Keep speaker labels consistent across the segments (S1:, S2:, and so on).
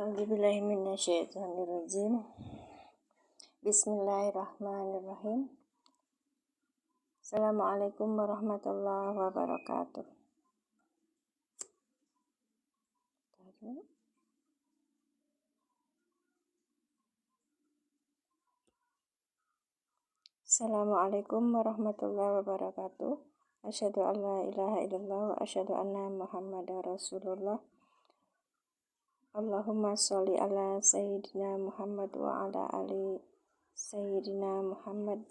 S1: A'udzubillahiminasyaitonirrajim. Bismillahirrahmanirrahim. Assalamualaikum warahmatullahi wabarakatuh. Assalamualaikum warahmatullahi wabarakatuh. Asyhadu an la ilaha illallah wa asyhadu anna Muhammadar Rasulullah. Allahumma sholli ala sayyidina Muhammad wa ala ali sayyidina Muhammad.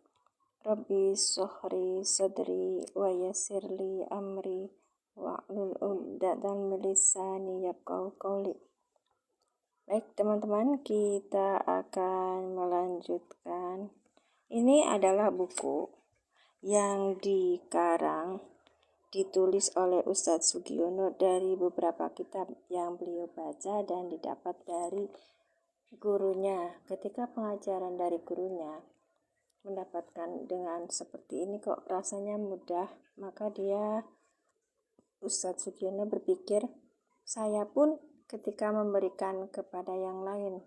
S1: Rabbi shrahli sadri wa yassirli amri wahlul 'uqdatam min lisani yafqahu qawli. Baik teman-teman, kita akan melanjutkan. Ini adalah buku yang ditulis oleh Ustadz Sugiono dari beberapa kitab yang beliau baca dan didapat dari gurunya. Ketika pengajaran dari gurunya mendapatkan dengan seperti ini kok rasanya mudah, maka Ustadz Sugiono berpikir, saya pun ketika memberikan kepada yang lain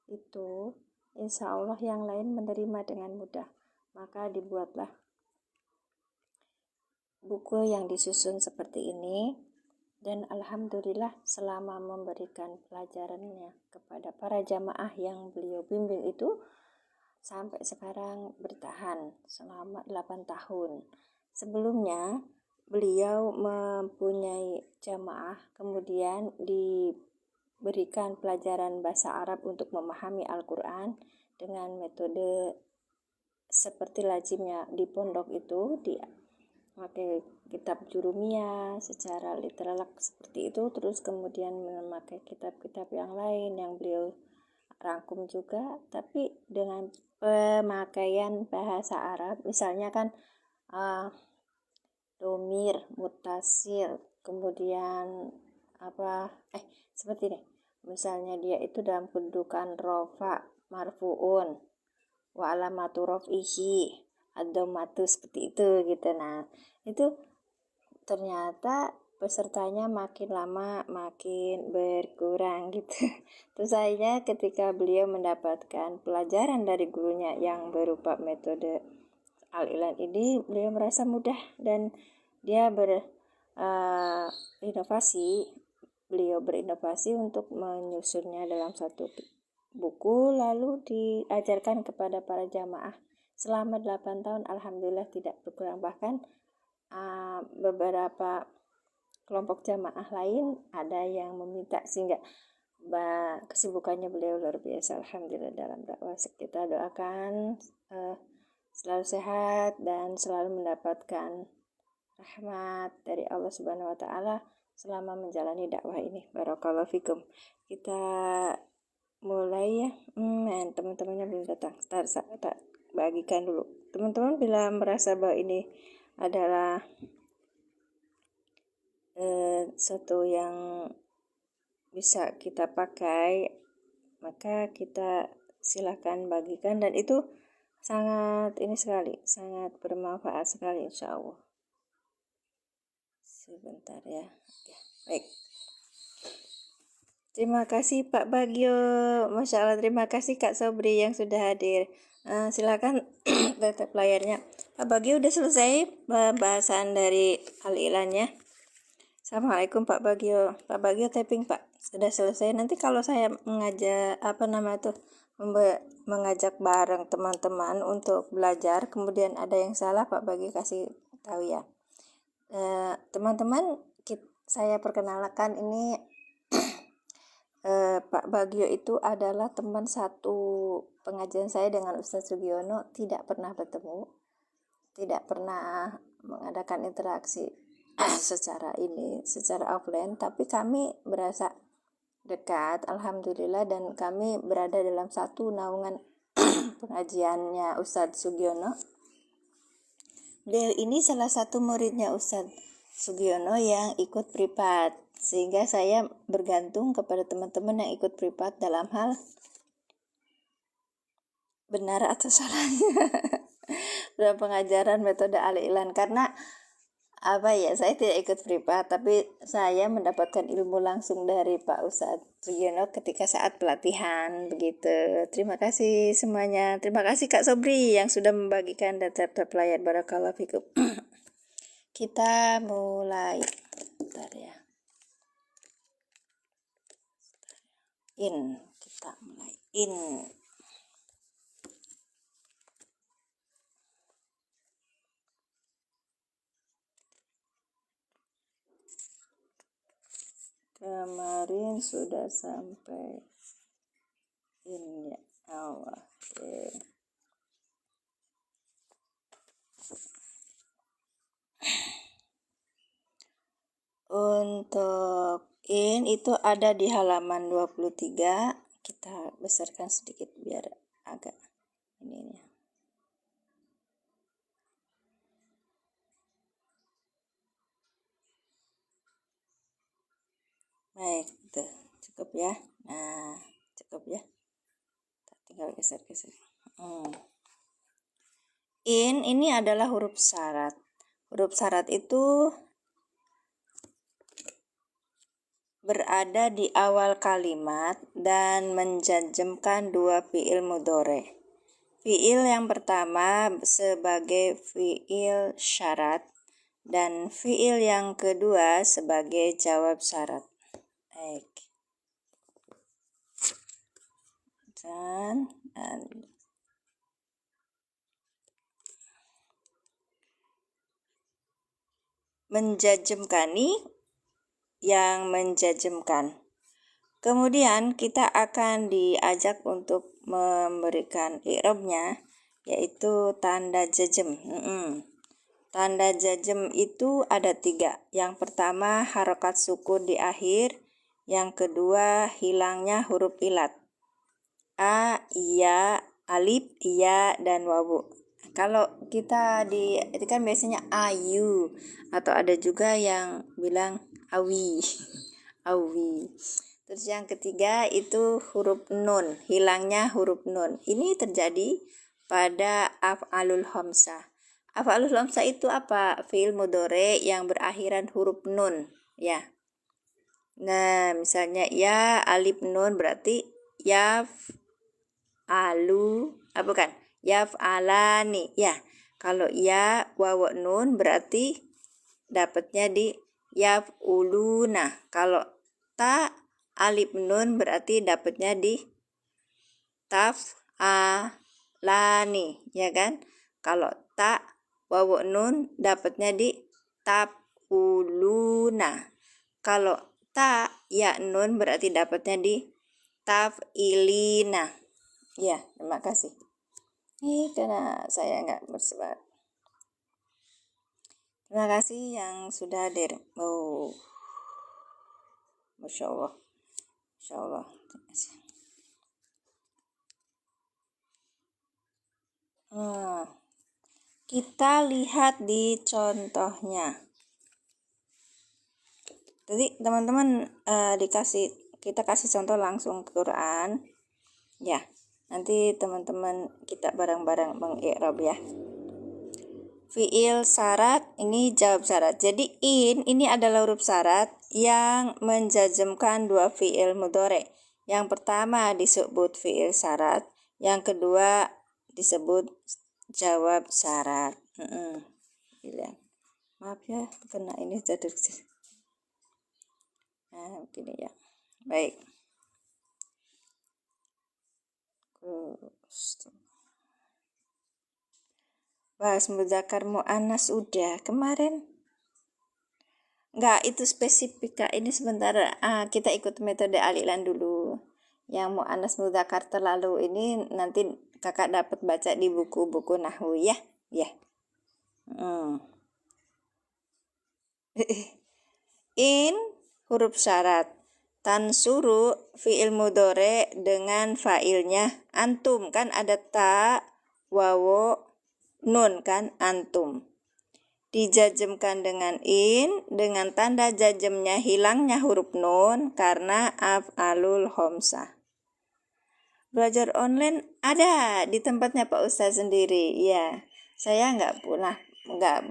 S1: itu insya Allah yang lain menerima dengan mudah. Maka dibuatlah buku yang disusun seperti ini, dan alhamdulillah selama memberikan pelajarannya kepada para jamaah yang beliau bimbing itu sampai sekarang bertahan selama 8 tahun. Sebelumnya beliau mempunyai jamaah, kemudian diberikan pelajaran bahasa Arab untuk memahami Al-Quran dengan metode seperti lazimnya di pondok itu, memakai kitab Jurumiyah secara literal seperti itu, terus kemudian memakai kitab-kitab yang lain yang beliau rangkum juga, tapi dengan pemakaian bahasa Arab. Misalnya kan domir, mutasil, kemudian seperti ini. Misalnya dia itu dalam kedudukan rofa, marfuun, wa alamatu raf'ihi ad-dhammatu, seperti itu gitu. Nah, itu ternyata pesertanya makin lama makin berkurang gitu. Terus akhirnya ketika beliau mendapatkan pelajaran dari gurunya yang berupa metode Al-Ilan ini, beliau merasa mudah dan dia berinovasi untuk menyusunnya dalam satu buku, lalu diajarkan kepada para jamaah selama 8 tahun. Alhamdulillah tidak berkurang, bahkan beberapa kelompok jamaah lain ada yang meminta, sehingga kesibukannya beliau luar biasa alhamdulillah dalam dakwah. Kita doakan selalu sehat dan selalu mendapatkan rahmat dari Allah Subhanahu wa taala selama menjalani dakwah ini. Barakallahu fikum. Kita mulai ya. Teman-temannya belum datang. Tak bagikan dulu. Teman-teman bila merasa bahwa ini adalah satu yang bisa kita pakai, maka kita silakan bagikan, dan itu sangat bermanfaat sekali insya Allah. Sebentar ya. Baik. Terima kasih Pak Bagio, Masya Allah. Terima kasih Kak Sobri yang sudah hadir. Silakan tetap layarnya. Pak Bagio udah selesai pembahasan dari Al-Ilannya. Assalamualaikum Pak Bagio. Pak Bagio typing Pak. Sudah selesai. Nanti kalau saya mengajak bareng teman-teman untuk belajar, kemudian ada yang salah, Pak Bagio kasih tahu ya. Teman-teman, saya perkenalkan ini Pak Bagio itu adalah teman satu pengajian saya dengan Ustadz Sugiono. Tidak pernah bertemu, tidak pernah mengadakan interaksi secara offline, tapi kami berasa dekat alhamdulillah, dan kami berada dalam satu naungan pengajiannya Ustadz Sugiono. Beliau ini salah satu muridnya Ustadz Sugiono yang ikut privat, sehingga saya bergantung kepada teman-teman yang ikut privat dalam hal benar atau salahnya dalam pengajaran metode Al-Ilan, karena Apa ya, saya tidak ikut privat, tapi saya mendapatkan ilmu langsung dari Pak Ustadz Triono ketika saat pelatihan begitu. Terima kasih semuanya. Terima kasih Kak Sobri yang sudah membagikan data pelayan. Barakallahu fikum. Kita mulai. Bentar ya. Kita mulai Kemarin sudah sampai ya. Allah. Okay. Untuk itu ada di halaman 23. Kita besarkan sedikit biar agak ininya. Baik, itu cukup ya. Nah, cukup ya. Tinggal geser-geser. Ini adalah huruf syarat. Huruf syarat itu berada di awal kalimat dan menjajemkan dua fiil mudhari. Fiil yang pertama sebagai fiil syarat dan fiil yang kedua sebagai jawab syarat. Baik. Dan menjajemkan yang menjajemkan. Kemudian kita akan diajak untuk memberikan i'rabnya, yaitu tanda jajem. Tanda jajem itu ada 3. Yang pertama harokat sukun di akhir, yang kedua hilangnya huruf ilat. A, iya, alif, iya, dan wawu. Kalau kita itu kan biasanya ayu, atau ada juga yang bilang awi. Awi. Terus yang ketiga itu huruf nun, hilangnya huruf nun. Ini terjadi pada af'alul khamsah. Af'alul khamsah itu apa? Fi'il mudhari yang berakhiran huruf nun, ya. Nah, misalnya ya alif nun berarti bukan? Yaf'alani, ya. Kalau ya wawu nun berarti dapatnya di yaf'uluna. Kalau ta alif nun berarti dapatnya di taf'alani, ya kan? Kalau ta wawu nun dapatnya di taf'uluna. Kalau ta ya nun berarti dapatnya di taf'ilina. Ya, terima kasih. Ini karena saya nggak bersebar. Terima kasih yang sudah hadir. Masya Allah. Masya Allah. Terima kasih. Kita lihat di contohnya. Jadi teman-teman kita kasih contoh langsung Quran. Ya, nanti teman-teman kita bareng-bareng mengi'rab ya. Fi'il syarat ini jawab syarat. Jadi ini adalah huruf syarat yang menjajemkan dua fi'il mudhari. Yang pertama disebut fi'il syarat, yang kedua disebut jawab syarat. Maaf ya, kena ini jatuh. Nah, begini ya. Baik. Bahas muzakkar muannas udah kemarin. Enggak, itu spesifik Kak. Ini sebentar kita ikut metode alilan dulu. Yang muannas muzakkar terlalu ini nanti Kakak dapat baca di buku-buku nahwu ya. Ya. In huruf syarat. Tansuru fi'il mudhari dengan fa'ilnya antum, kan ada ta, wawu, nun kan, antum. Dijajemkan dengan dengan tanda jajemnya hilangnya huruf nun karena af'alul khamsah. Belajar online ada di tempatnya Pak Ustaz sendiri. Ya, saya nggak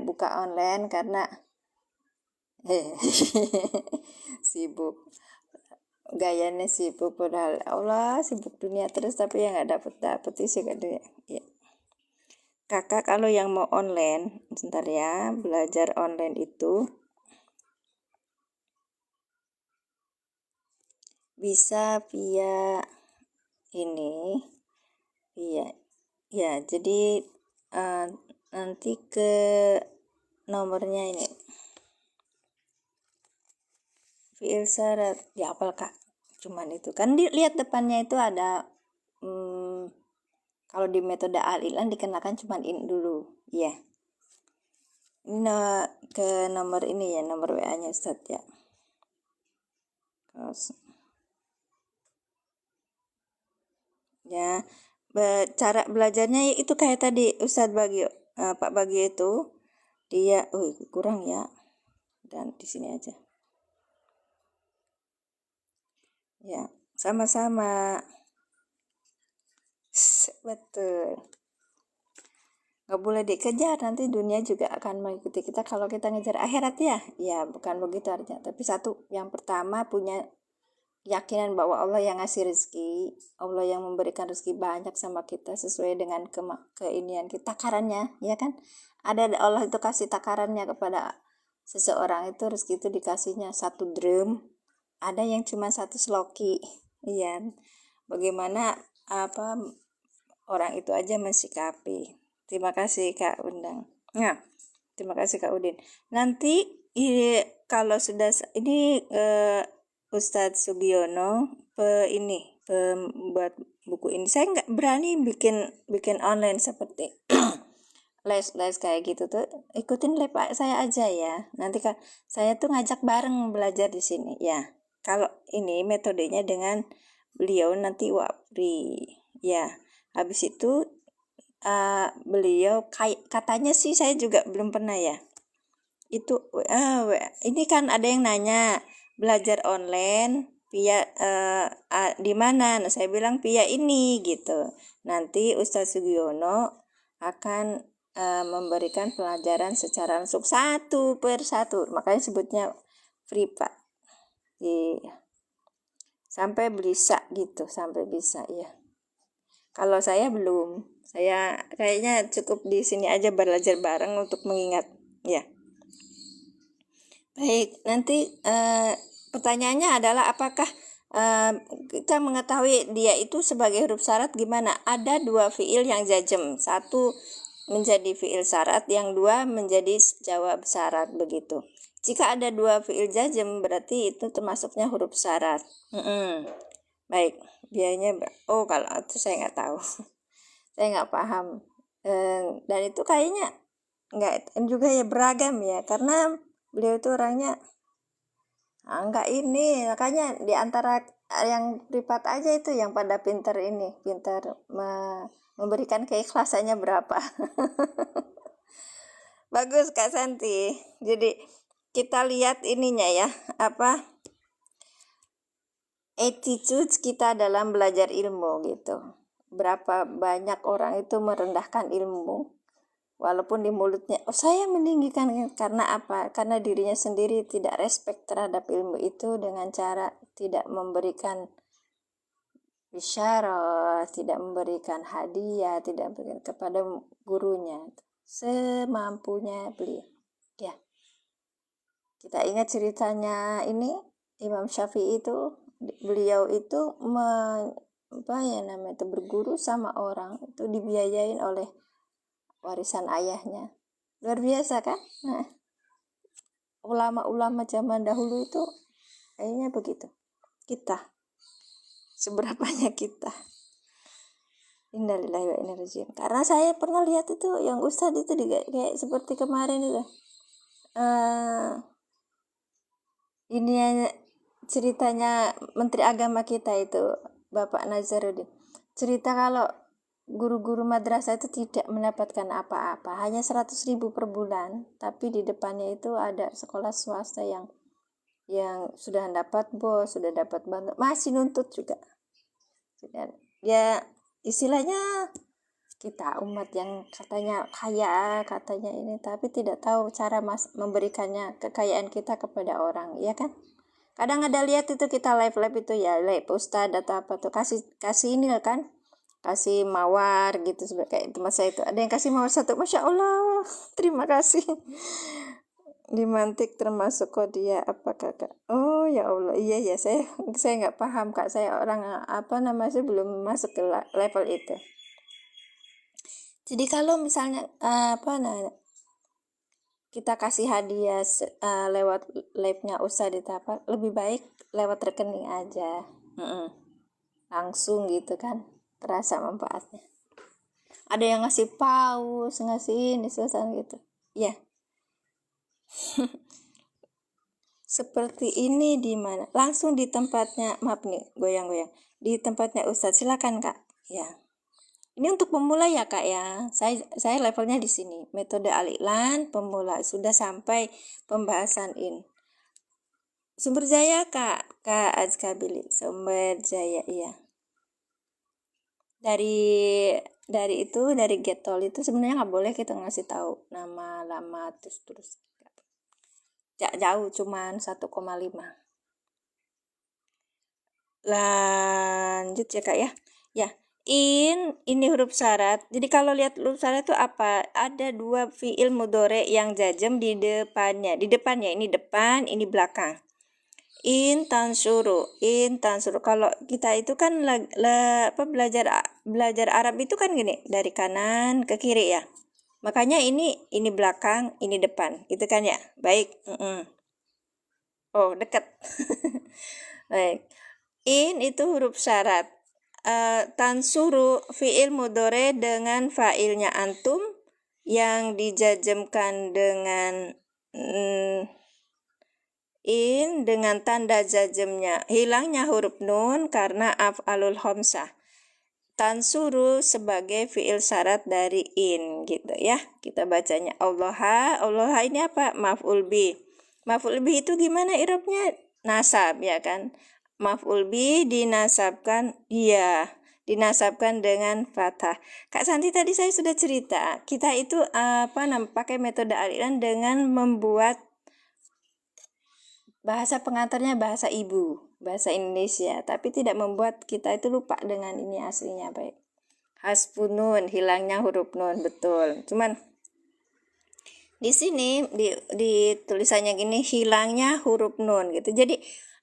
S1: buka online karena Sibuk, gayanya sibuk, padahal Allah sibuk dunia terus, tapi yang nggak dapet sih kadang ya. Kakak kalau yang mau online, sebentar ya, belajar online itu bisa via ini, via ya, jadi nanti ke nomornya ini, fiil syarat ya, apal kak, cuman itu kan lihat depannya itu ada kalau di metode al-ilan dikenakan cuman ini dulu ya. Ini ke nomor ini ya, nomor WA nya Ustaz ya. Ya, cara belajarnya itu kayak tadi Ustadz Bagio, Pak Bagio itu dia, kurang ya, dan di sini aja. Ya, sama-sama. Betul. Nggak boleh dikejar, nanti dunia juga akan mengikuti kita kalau kita ngejar akhirat ya. Ya, bukan begitu artinya. Tapi satu, yang pertama punya keyakinan bahwa Allah yang ngasih rezeki, Allah yang memberikan rezeki banyak sama kita sesuai dengan keinian kita, takarannya, ya kan? Ada Allah itu kasih takarannya kepada seseorang, itu rezeki itu dikasihnya 1 drum, ada yang cuma 1 sloki, iya. Bagaimana orang itu aja mensikapi. Terima kasih Kak Undang. Nah, terima kasih Kak Udin. Nanti kalau sudah ini Ustadz Sugiono pembuat buku ini, saya nggak berani bikin online seperti les kayak gitu tuh. Ikutin lab saya aja ya. Nanti kan saya tuh ngajak bareng belajar di sini ya. Kalau ini metodenya dengan beliau nanti wapri ya. Habis itu beliau katanya sih, saya juga belum pernah ya. Itu ini kan ada yang nanya belajar online via di mana? Nah, saya bilang via ini gitu. Nanti Ustadz Sugiono akan memberikan pelajaran secara langsung 1 per 1. Makanya sebutnya free Pak. Sampai bisa gitu, sampai bisa ya. Kalau saya belum. Saya kayaknya cukup di sini aja belajar bareng untuk mengingat ya. Baik, nanti pertanyaannya adalah apakah kita mengetahui dia itu sebagai huruf syarat gimana? Ada 2 fiil yang jazm, 1 menjadi fiil syarat, yang 2 menjadi jawab syarat begitu. Jika ada 2 fiil jazm berarti itu termasuknya huruf syarat. Baik, biayanya kalau itu saya nggak tahu. Saya nggak paham. Dan itu kayaknya nggak juga ya, beragam ya, karena beliau itu orangnya enggak ini, makanya di antara yang privat aja itu yang pada pintar memberikan keikhlasannya berapa. Bagus Kak Santi. Jadi kita lihat ininya ya, attitude kita dalam belajar ilmu gitu. Berapa banyak orang itu merendahkan ilmu, walaupun di mulutnya saya meninggikan, karena apa? Karena dirinya sendiri tidak respect terhadap ilmu itu dengan cara tidak memberikan bisyarah, tidak memberikan hadiah, tidak memberikan kepada gurunya semampunya beliau. Ya, kita ingat ceritanya ini Imam Syafi'i itu, beliau itu berguru sama orang itu dibiayain oleh warisan ayahnya. Luar biasa kan? Nah, ulama-ulama zaman dahulu itu kayaknya begitu. Kita, seberapanya kita. Innalillahi wa inna ilaihi raji'un. Karena saya pernah lihat itu yang ustadz itu kayak seperti kemarin itu. Ini ceritanya Menteri Agama kita itu, Bapak Nazarudin. Cerita kalau guru-guru madrasah itu tidak mendapatkan apa-apa, hanya 100.000 per bulan, tapi di depannya itu ada sekolah swasta yang sudah dapat bos, sudah dapat bantu, masih nuntut juga. Ya istilahnya kita umat yang katanya kaya, katanya ini, tapi tidak tahu cara memberikannya kekayaan kita kepada orang, ya kan? Kadang ada lihat itu kita live itu ya, live ustad atau apa tuh, kasih ini kan, kasih mawar gitu, kayak itu masa itu ada yang kasih mawar satu, masya Allah, terima kasih. Dimantik termasuk dia apa kakak? Oh ya Allah, iya ya, saya nggak paham kak, saya orang apa namanya, saya belum masuk ke level itu. Jadi kalau misalnya kita kasih hadiah lewat live-nya Ustadz itu apa, lebih baik lewat rekening aja. Langsung gitu kan, terasa manfaatnya. Ada yang ngasih paus, ngasih ini selesai gitu. Ya. Seperti ini di mana? Langsung di tempatnya, maaf nih, goyang-goyang. Di tempatnya Ustadz, silakan Kak. Ya. Ini untuk pemula ya Kak ya. Saya levelnya di sini. Metode Al-Iqlan pemula, sudah sampai pembahasan in. Sumber Jaya Kak Azkabili. Sumber Jaya, iya. Dari Getol itu sebenarnya nggak boleh kita ngasih tahu nama lama terus jauh, cuman 1,5. Lanjut ya Kak ya. Ya, ini huruf syarat. Jadi kalau lihat huruf syarat itu apa? Ada 2 fiil mudhore yang jazm di depannya. Di depannya ini depan, ini belakang. In tansuru. Kalau kita itu kan belajar Arab itu kan gini, dari kanan ke kiri ya. Makanya ini belakang, ini depan. Itu kan ya. Baik. Oh, dekat. Baik. In itu huruf syarat. Tansuru fiil mudhore dengan fa'ilnya antum yang dijazmkan dengan in dengan tanda jazmnya. Hilangnya huruf nun karena af'alul khamsah. Tansuru sebagai fiil syarat dari in gitu ya. Kita bacanya Allah ini apa? Maf'ul bi. Maf'ul bi itu gimana i'rabnya? Nasab ya kan? Maf'ul bi dinasabkan dengan fathah. Kak Santi tadi saya sudah cerita, kita itu pakai metode Al-Iqlan dengan membuat bahasa pengantarnya bahasa ibu, bahasa Indonesia, tapi tidak membuat kita itu lupa dengan ini aslinya. Baik. Hasbunun, hilangnya huruf nun, betul. Cuman di sini di tulisannya gini, hilangnya huruf nun gitu. Jadi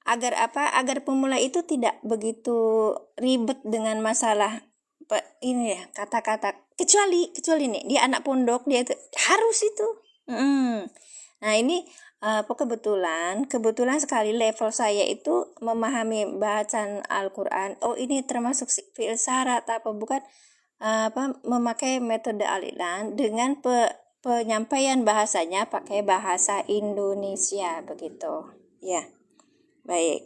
S1: agar pemula itu tidak begitu ribet dengan masalah ini ya, kata-kata, kecuali nih dia anak pondok, dia itu harus itu. Nah ini kebetulan sekali level saya itu memahami bacaan Al-Quran. Oh ini termasuk fi'il syarat apa bukan, memakai metode Al-Iqlan dengan penyampaian bahasanya pakai bahasa Indonesia begitu ya. Baik,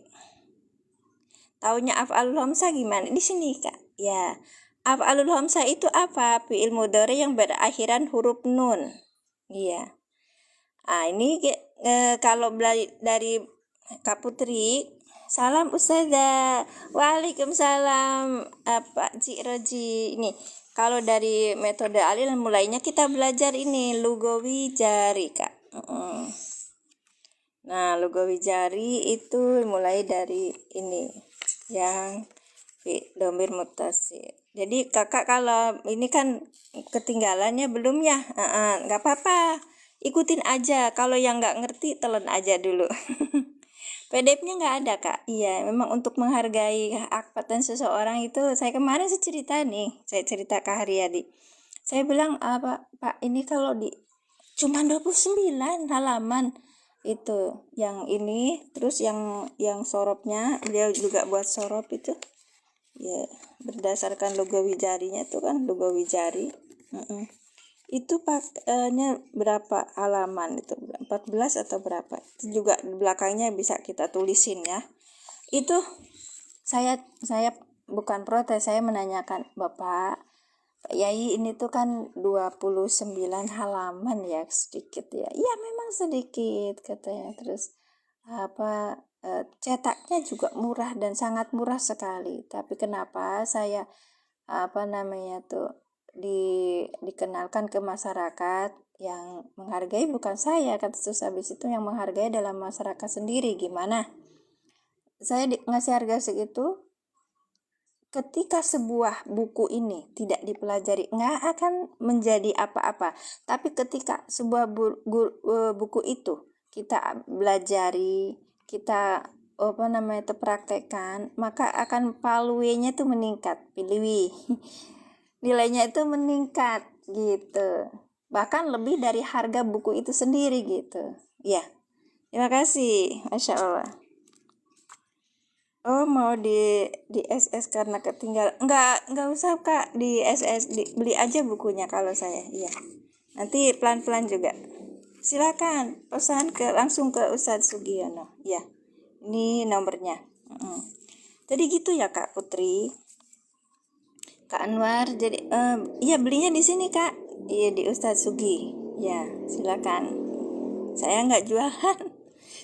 S1: taunya af'alul khamsah gimana di sini Kak ya? Af'alul khamsah itu apa? Fi'il mudhari yang berakhiran huruf nun. Iya. Ini kalau dari Kak Putri, salam Ustazah. Waalaikumsalam Pak Cik Roji. Ini kalau dari metode Al-Iqlan mulainya kita belajar ini lugawi jari Kak. Nah, lugawi jari itu mulai dari ini yang domir mutasir. Jadi kakak kalau ini kan ketinggalannya belum ya, nggak apa-apa, ikutin aja. Kalau yang nggak ngerti telan aja dulu. PDF-nya nggak ada Kak. Iya, memang untuk menghargai akpatan seseorang itu. Saya kemarin cerita ke Haryadi. Saya bilang apa Pak, ini kalau cuma 29 halaman itu yang ini, terus yang soropnya beliau juga buat sorop itu ya, berdasarkan lugawi jarinya itu kan, lugawi jari itu paknya berapa halaman itu, 14 atau berapa, itu juga di belakangnya bisa kita tulisin ya. Itu saya bukan protes, saya menanyakan, Bapak Yai ini tuh kan 29 halaman ya, sedikit ya. Iya memang sedikit katanya. Terus cetaknya juga murah dan sangat murah sekali. Tapi kenapa saya dikenalkan ke masyarakat. Yang menghargai bukan saya, kata Sus Abis, itu yang menghargai dalam masyarakat sendiri. Gimana? Saya ngasih harga segitu, ketika sebuah buku ini tidak dipelajari, nggak akan menjadi apa-apa. Tapi ketika sebuah buku itu kita belajari, kita itu praktekkan, maka akan paluenya itu meningkat, pilih nilainya itu meningkat gitu, bahkan lebih dari harga buku itu sendiri gitu ya. Terima kasih, Masya Allah. Oh, mau di SS karena ketinggalan? Enggak usah Kak, di SS beli aja bukunya kalau saya. Iya. Nanti pelan-pelan juga. Silakan pesan langsung ke Ustadz Sugiono. Ya. Ini nomornya. Jadi gitu ya Kak Putri. Kak Anwar, jadi iya belinya di sini Kak. Iya, di Ustadz Sugi. Ya, silakan. Saya nggak jualan.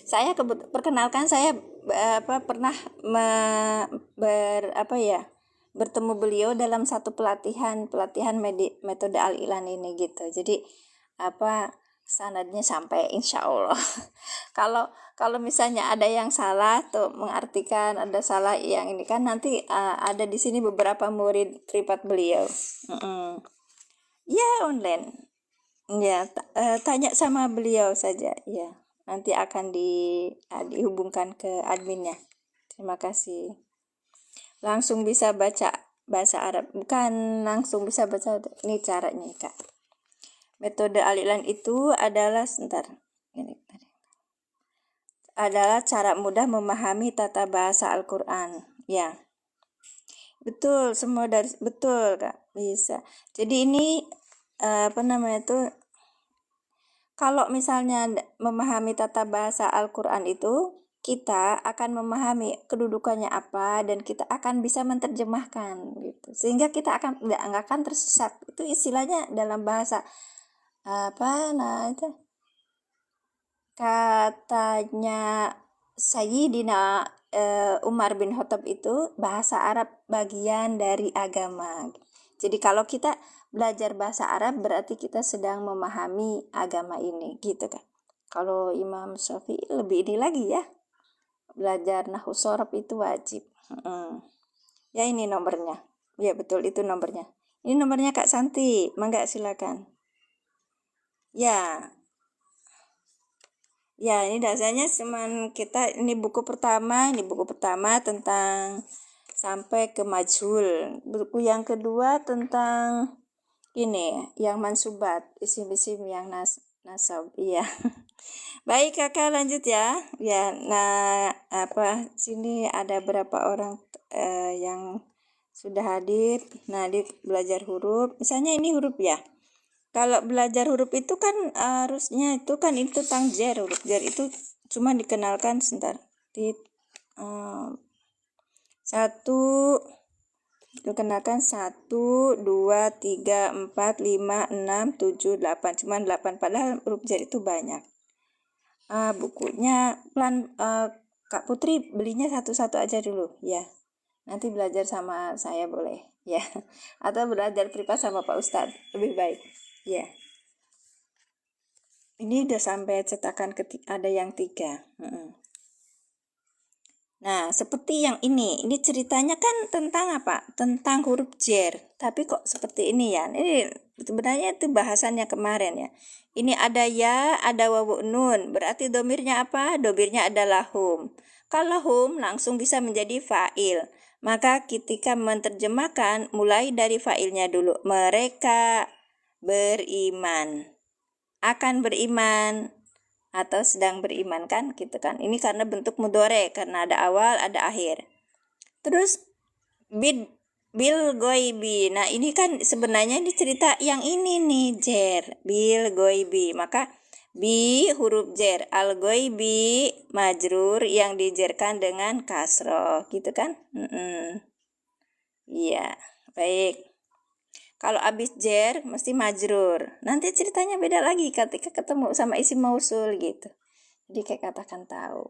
S1: Saya perkenalkan, saya pernah bertemu beliau dalam satu pelatihan metode Al-Ilan ini gitu. Jadi sanadnya sampai, insya Allah. kalau misalnya ada yang salah tuh mengartikan, ada salah yang ini kan, nanti ada di sini beberapa murid privat beliau. Ya, online. Ya, tanya sama beliau saja ya. Nanti akan dihubungkan ke adminnya. Terima kasih. Langsung bisa baca bahasa Arab, bukan langsung bisa baca. Ini caranya Kak. Metode Al-Ilan itu adalah adalah cara mudah memahami tata bahasa Al-Quran. Ya, betul, semua dari betul Kak, bisa. Jadi ini kalau misalnya memahami tata bahasa Al-Quran itu, kita akan memahami kedudukannya apa, dan kita akan bisa menerjemahkan gitu. Sehingga kita nggak akan tersesat. Itu istilahnya dalam bahasa itu katanya Sayyidina Umar bin Khattab, itu bahasa Arab bagian dari agama. Jadi kalau kita belajar bahasa Arab berarti kita sedang memahami agama ini gitu kan. Kalau Imam Syafi'i lebih ini lagi ya, belajar nahwu shorof itu wajib. Ya, ini nomornya. Ya betul, itu nomornya. Ini nomornya Kak Santi, mangga silakan. Ya, ini dasarnya cuman kita, ini buku pertama tentang sampai ke majhul. Buku yang kedua tentang ini yang mansubat, isim-isim yang nasab. Iya. Baik Kakak, lanjut ya. Ya, nah sini ada berapa orang yang sudah hadir. Nah, di belajar huruf. Misalnya ini huruf ya. Kalau belajar huruf itu kan harusnya itu kan itu tentang jar, huruf jar itu cuma dikenalkan sebentar. Satu dikenalkan 1, 2, 3, 4, 5, 6, 7, 8, cuma 8, padahal huruf jar itu banyak. Bukunya Kak Putri belinya satu-satu aja dulu ya. Nanti belajar sama saya boleh ya, atau belajar privat sama Pak Ustadz lebih baik ya. Ini udah sampai cetakan ada yang 3. Nah, seperti yang ini ceritanya kan tentang apa? Tentang huruf jar. Tapi kok seperti ini ya? Ini sebenarnya itu bahasannya kemarin ya. Ini ada ya, ada wawu nun. Berarti domirnya apa? Domirnya adalah hum. Kalau hum langsung bisa menjadi fa'il. Maka ketika menerjemahkan, mulai dari fa'ilnya dulu. Mereka beriman. Akan beriman. Atau sedang beriman kan gitu kan. Ini karena bentuk mudhore, karena ada awal ada akhir. Terus bil goibi. Nah, ini kan sebenarnya ini cerita yang ini nih, jar bil goibi. Maka bi huruf jar, al goibi majrur yang dijerkan dengan kasroh gitu kan. Iya, baik. Kalau abis jar mesti majrur. Nanti ceritanya beda lagi ketika ketemu sama isim mausul gitu. Jadi kayak katakan tahu.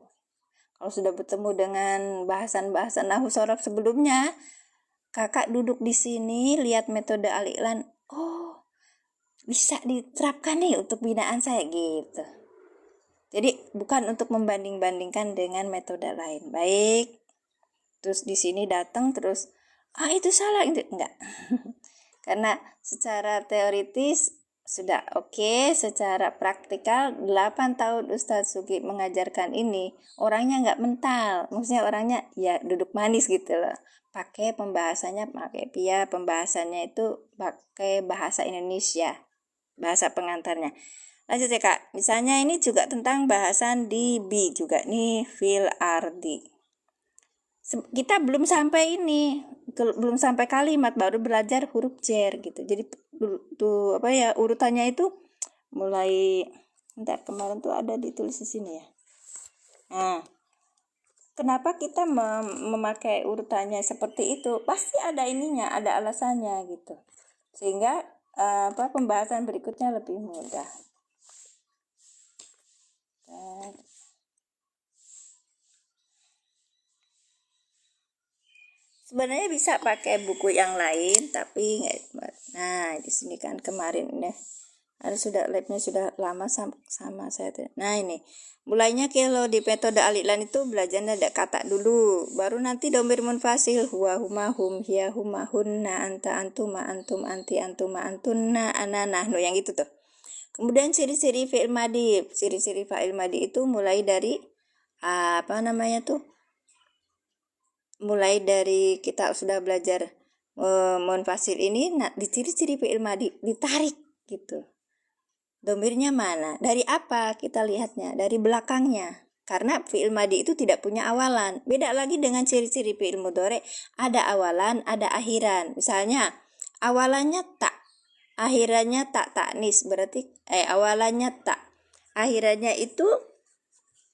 S1: Kalau sudah bertemu dengan bahasan-bahasan nahwu shorof sebelumnya, Kakak duduk di sini lihat metode Al-Ilan. Oh, bisa diterapkan nih untuk binaan saya gitu. Jadi bukan untuk membanding-bandingkan dengan metode lain. Baik. Terus di sini datang terus itu salah itu enggak. Karena secara teoritis sudah oke, secara praktikal 8 tahun Ustadz Sugi mengajarkan ini, orangnya enggak mental. Maksudnya orangnya ya duduk manis gitu loh. Pakai pembahasannya pembahasannya itu pakai bahasa Indonesia, bahasa pengantarnya. Lanjut ya Kak, misalnya ini juga tentang bahasan di B juga nih, fil ardi. Kita belum sampai belum sampai kalimat, baru belajar huruf jar gitu. Jadi tuh urutannya itu mulai, bentar, kemarin tuh ada ditulis di sini ya. Nah, kenapa kita memakai urutannya seperti itu? Pasti ada ada alasannya gitu. Sehingga pembahasan berikutnya lebih mudah. Sebenarnya bisa pakai buku yang lain, tapi nggak. Nah, di sini kan kemarin sudah labnya sudah lama sama saya tuh. Nah, ini mulainya kalau di metode Al-Iqlan itu belajarnya ada kata dulu, baru nanti domir munfasil, huwa huma hum hiya huma hunna anta antuma antum anti antuma antunna ana nahnu, yang itu tuh. Kemudian ciri-ciri fi'il madi. Ciri-ciri fa'il madi itu mulai dari mulai dari kita sudah belajar munfasil ini. Nah, di ciri-ciri fi'il madi ditarik gitu. Domirnya mana? Dari apa kita lihatnya? Dari belakangnya. Karena fi'il madi itu tidak punya awalan. Beda lagi dengan ciri-ciri fi'il mudhari, ada awalan, ada akhiran. Misalnya awalannya tak, akhirannya tak taknis, berarti awalannya tak, akhirannya itu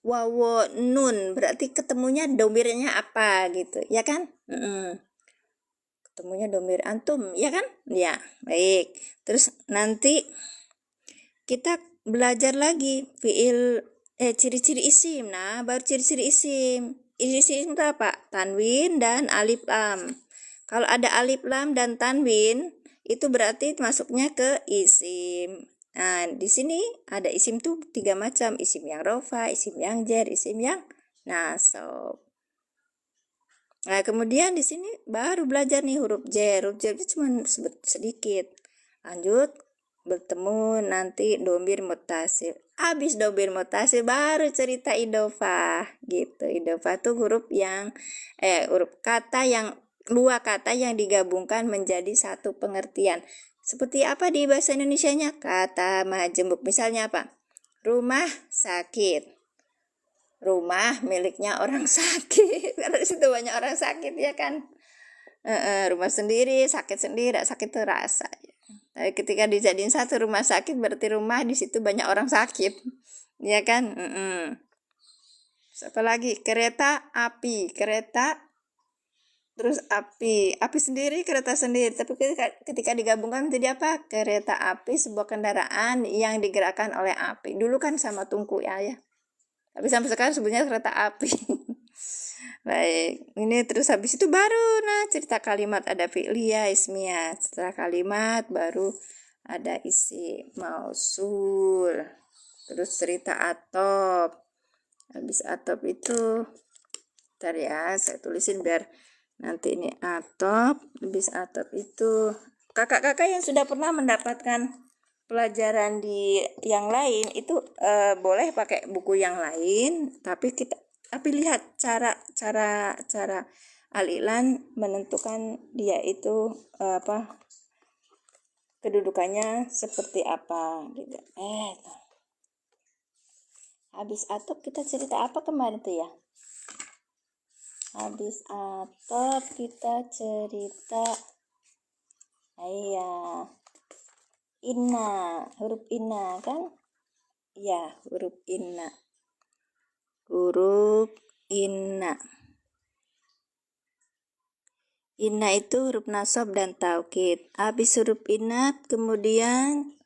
S1: wawo nun, berarti ketemunya domirnya apa gitu, ya kan? Ketemunya domir antum, ya kan? Ya, baik. Terus nanti kita belajar lagi ciri-ciri isim. Nah, baru ciri-ciri isim. Isim itu apa? Tanwin dan alif lam. Kalau ada alif lam dan tanwin, itu berarti masuknya ke isim. Nah, di sini ada isim tuh 3 macam, isim yang rofa, isim yang jar, isim yang nasab. Nah, kemudian di sini baru belajar nih huruf jar. Huruf jar itu cuma sedikit. Lanjut, bertemu nanti domir mutasil. Habis domir mutasil baru cerita idofah gitu. Idofah tuh huruf kata yang dua kata yang digabungkan menjadi satu pengertian. Seperti apa di bahasa Indonesianya? Kata majemuk. Misalnya apa? Rumah sakit. Rumah miliknya orang sakit. Karena di situ banyak orang sakit, ya kan? Rumah sendiri, sakit sendiri, sakit terasa. Tapi ketika dijadiin satu rumah sakit, berarti rumah di situ banyak orang sakit, ya kan? Apa lagi? Kereta api, kereta terus api sendiri, kereta sendiri. Tapi ketika digabungkan menjadi apa? Kereta api, sebuah kendaraan yang digerakkan oleh api. Dulu kan sama tungku ya. Tapi sampai sekarang sebenarnya kereta api. Baik, ini terus habis itu baru cerita kalimat, ada fi'liyah, ismiyah. Setelah kalimat baru ada isi mausul. Terus cerita atop. Habis atop itu, bentar ya, saya tulisin biar nanti ini atop. Habis atop itu, kakak-kakak yang sudah pernah mendapatkan pelajaran di yang lain itu boleh pakai buku yang lain, tapi lihat cara Al-Iqlan menentukan dia itu kedudukannya seperti apa gitu. Habis atop kita cerita apa kemarin tuh ya? Habis atop kita cerita inna, huruf inna kan? Ya, huruf inna. Huruf inna. Inna itu huruf nasab dan taukid. Habis huruf inna, kemudian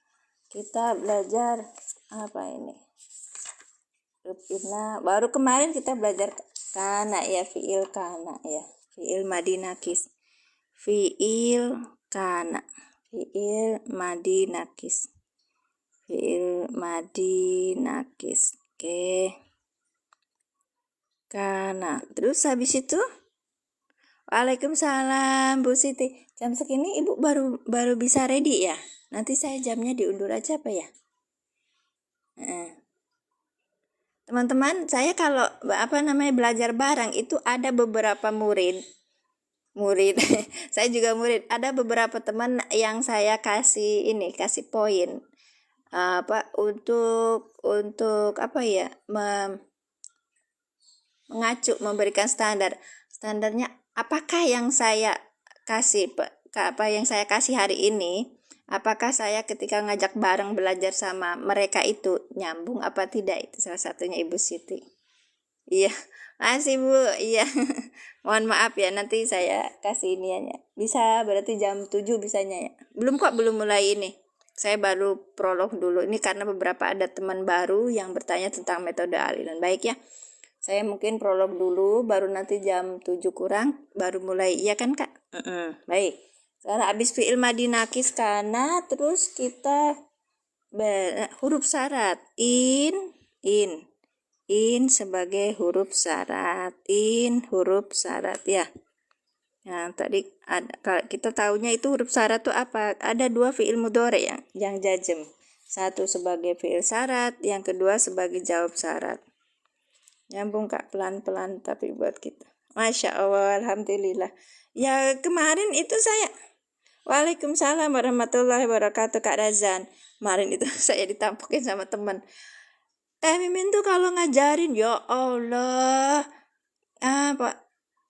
S1: kita belajar apa ini? Huruf inna. Baru kemarin kita belajar kana ya, fi'il kana ya. Fi'il madi nakis. Fi'il kana. Fi'il madi nakis. fiil madi nakis. Oke. Karena terus habis itu Waalaikumsalam Bu Siti. Jam segini Ibu baru bisa ready ya? Nanti saya jamnya diundur aja apa ya? Teman-teman, saya kalau belajar bareng itu ada beberapa murid. Saya juga murid. Ada beberapa teman yang saya kasih poin untuk mengacu, memberikan standarnya apakah yang saya kasih hari ini, apakah saya ketika ngajak bareng belajar sama mereka itu nyambung apa tidak. Itu salah satunya Ibu Siti. Iya, masih Bu. Iya. Mohon maaf ya, nanti saya kasih iniannya. Bisa berarti jam 7 bisanya ya. Belum mulai ini. Saya baru prolog dulu. Ini karena beberapa ada teman baru yang bertanya tentang metode aliran. Baik ya. Saya mungkin prolog dulu, baru nanti jam 7 kurang baru mulai. Iya kan Kak? Baik. Sekarang habis fi'il madi nakis kana, terus kita huruf syarat. In sebagai huruf syarat. Huruf syarat ya. Nah, tadi kalau kita tahunya itu huruf syarat itu apa? Ada 2 fi'il mudhari yang jazm. Satu sebagai fi'il syarat, yang kedua sebagai jawab syarat. Nyambung Kak, pelan-pelan tapi buat kita. Masya Allah, alhamdulillah. Ya kemarin itu saya. Waalaikumsalam warahmatullahi wabarakatuh Kak Razan. Kemarin itu saya ditampokin sama teman. Mimin tuh kalau ngajarin, ya Allah,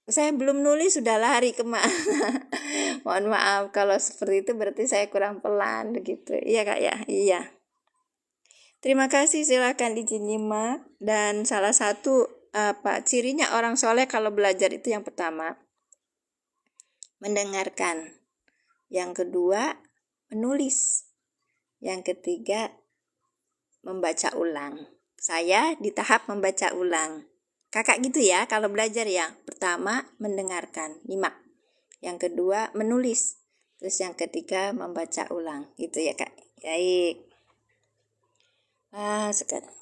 S1: saya belum nulis sudah lari kemana. Mohon maaf kalau seperti itu, berarti saya kurang pelan begitu. Iya Kak ya, iya. Terima kasih, silakan izin nyimak. Dan salah satu cirinya orang soleh kalau belajar itu yang pertama mendengarkan, yang kedua menulis, yang ketiga membaca ulang. Saya di tahap membaca ulang. Kakak gitu ya kalau belajar ya. Pertama mendengarkan, nyimak. Yang kedua menulis. Terus yang ketiga membaca ulang. Gitu ya Kak. Baik. Sekarang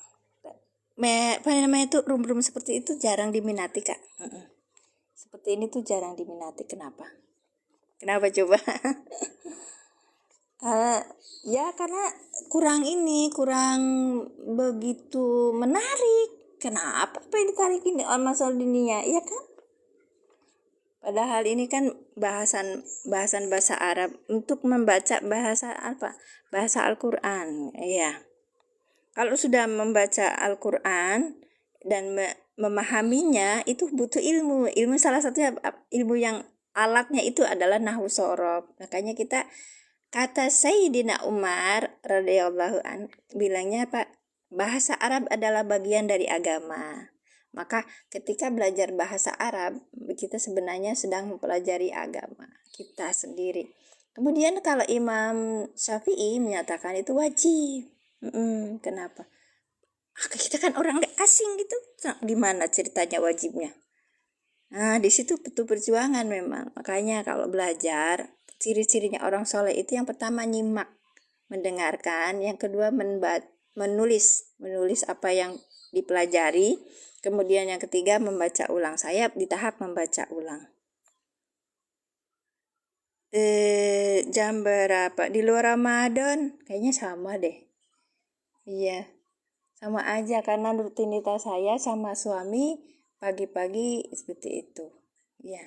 S1: itu rum seperti itu jarang diminati Kak. Seperti ini tuh jarang diminati. Kenapa coba? Ya karena kurang begitu menarik. Kenapa yang ditarik ini masalah dunia, ya kan? Padahal ini kan bahasan bahasa Arab untuk membaca bahasa Al-Qur'an, ya. Kalau sudah membaca Al-Qur'an dan memahaminya itu butuh ilmu. Salah satunya ilmu yang alatnya itu adalah nahwu shorof. Makanya kita kata Sayyidina Umar radhiyallahu an bilangnya bahasa Arab adalah bagian dari agama. Maka ketika belajar bahasa Arab, kita sebenarnya sedang mempelajari agama kita sendiri. Kemudian kalau Imam Syafi'i menyatakan itu wajib. Kenapa? Kita kan orang asing gitu. Gimana ceritanya wajibnya? Nah, di situ betul perjuangan memang. Makanya kalau belajar, ciri-cirinya orang soleh itu yang pertama nyimak, mendengarkan, yang kedua menulis apa yang dipelajari, kemudian yang ketiga membaca ulang. Saya di tahap membaca ulang. Jam berapa? Di luar Ramadan? Kayaknya sama deh. Iya, sama aja karena rutinitas saya sama suami pagi-pagi seperti itu. Iya.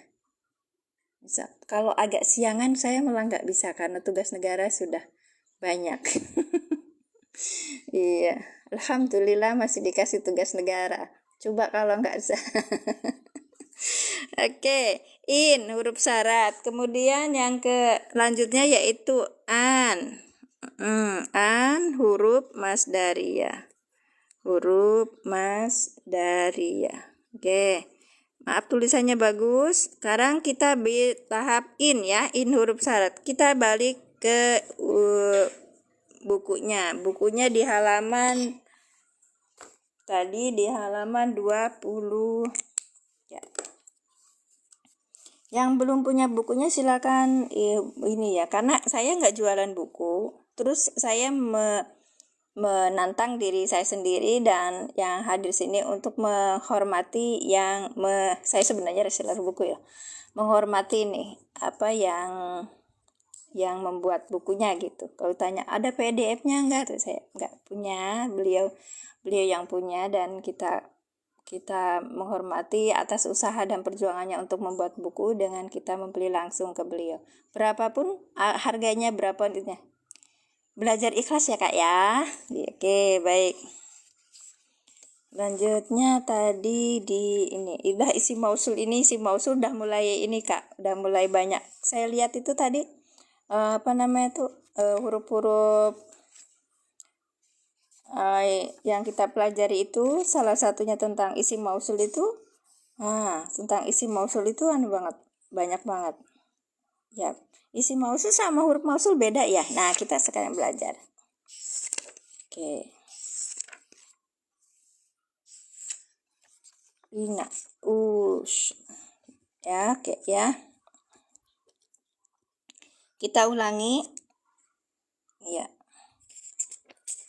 S1: Bisa. Kalau agak siangan saya malah nggak bisa karena tugas negara sudah banyak. Iya, alhamdulillah masih dikasih tugas negara. Coba kalau nggak bisa. Oke, huruf syarat. Kemudian yang lanjutnya yaitu an. Huruf masdariyah. Oke. Maaf tulisannya bagus. Sekarang kita tahap ya, huruf syarat. Kita balik ke bukunya. Bukunya di halaman 20 ya. Yang belum punya bukunya silakan ini ya, karena saya nggak jualan buku. Terus saya menantang diri saya sendiri dan yang hadir sini untuk menghormati saya sebenarnya reseller buku ya, menghormati nih apa yang membuat bukunya gitu. Kalau tanya ada PDF-nya enggak, saya enggak punya, beliau yang punya, dan kita menghormati atas usaha dan perjuangannya untuk membuat buku dengan kita membeli langsung ke beliau. Berapapun harganya, berapa intinya. Belajar ikhlas ya Kak ya. Oke, baik. Lanjutnya tadi di ini, isi mausul udah mulai ini Kak, udah mulai banyak. Saya lihat itu tadi huruf-huruf yang kita pelajari itu salah satunya tentang isi mausul itu. Tentang isi mausul itu banyak banget. Ya, isi mausul sama huruf mausul beda ya. Nah, kita sekarang belajar. Oke. Ina, ya, oke ya. Kita ulangi. Ya.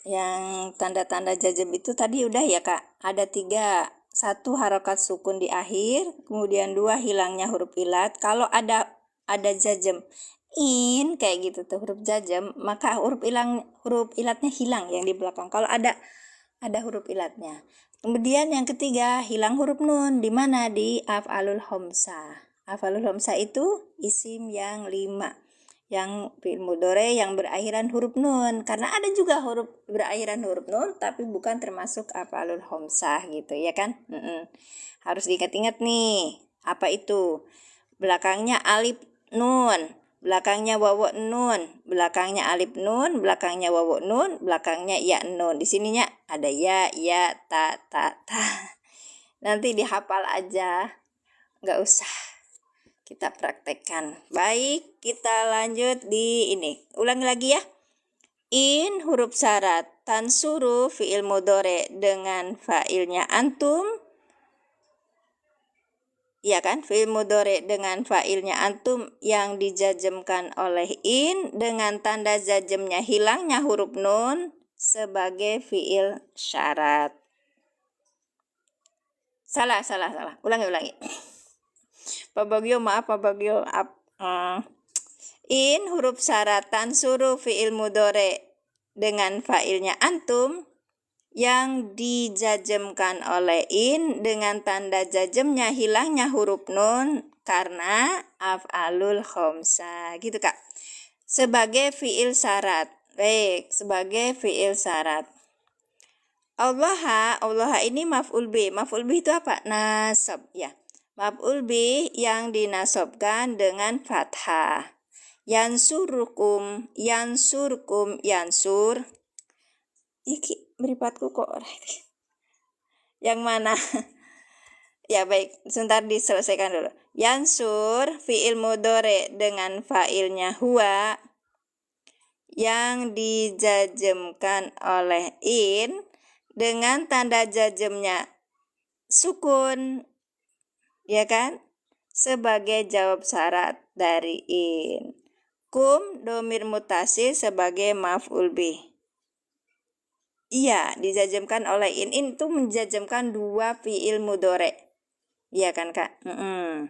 S1: Yang tanda-tanda jazm itu tadi udah ya Kak. Ada 3. 1 harokat sukun di akhir, kemudian 2 hilangnya huruf ilat. Kalau ada jazm kayak gitu tuh huruf jazm, maka huruf ilatnya hilang yang di belakang. Kalau ada huruf ilatnya. Kemudian yang ketiga, hilang huruf nun. Di mana? Di af'alul khamsah. Af'alul khamsah itu isim yang 5. Yang fi'il mudhari yang berakhiran huruf nun. Karena ada juga huruf berakhiran huruf nun, tapi bukan termasuk af'alul khamsah gitu ya kan? Harus diingat-ingat nih. Apa itu? Belakangnya alif nun, belakangnya wawu nun, belakangnya alif nun, belakangnya wawu nun, belakangnya ya nun. Di sininya ada ya, ta. Nanti dihafal aja, nggak usah kita praktekkan. Baik, kita lanjut di ini. Ulangi lagi ya. In huruf syarat, tansuru fi'il mudhari dengan fa'ilnya antum. Ya kan, fi'il mudhari dengan fa'ilnya antum yang dijazmkan oleh in dengan tanda jazmnya hilangnya huruf nun sebagai fi'il syarat. Salah. Ulangi. Pak Bagio, maaf Pak Bagio. In huruf syarat tansuru fi'il mudhari dengan fa'ilnya antum yang dijazmkan oleh in dengan tanda jazmnya hilangnya huruf nun karena af'alul khamsah gitu Kak. Sebagai fi'il syarat. Baik, sebagai fi'il syarat. Allah ini maf'ul bih. Maf'ul bih itu apa? Nasab ya. Maf'ul bih yang dinasobkan dengan fathah. Yansurkum, yansur. Iki meripatku kok yang mana? Ya baik, sebentar diselesaikan dulu. Yansur fi'il mudhari dengan fa'ilnya huwa yang dijazmkan oleh in dengan tanda jazmnya sukun, ya kan? Sebagai jawab syarat dari in. Kum domir mutasil sebagai maf'ul bih. Iya, dijazmkan oleh in. In itu menjazmkan 2 fi'il mudhari. Iya kan Kak? Bentar.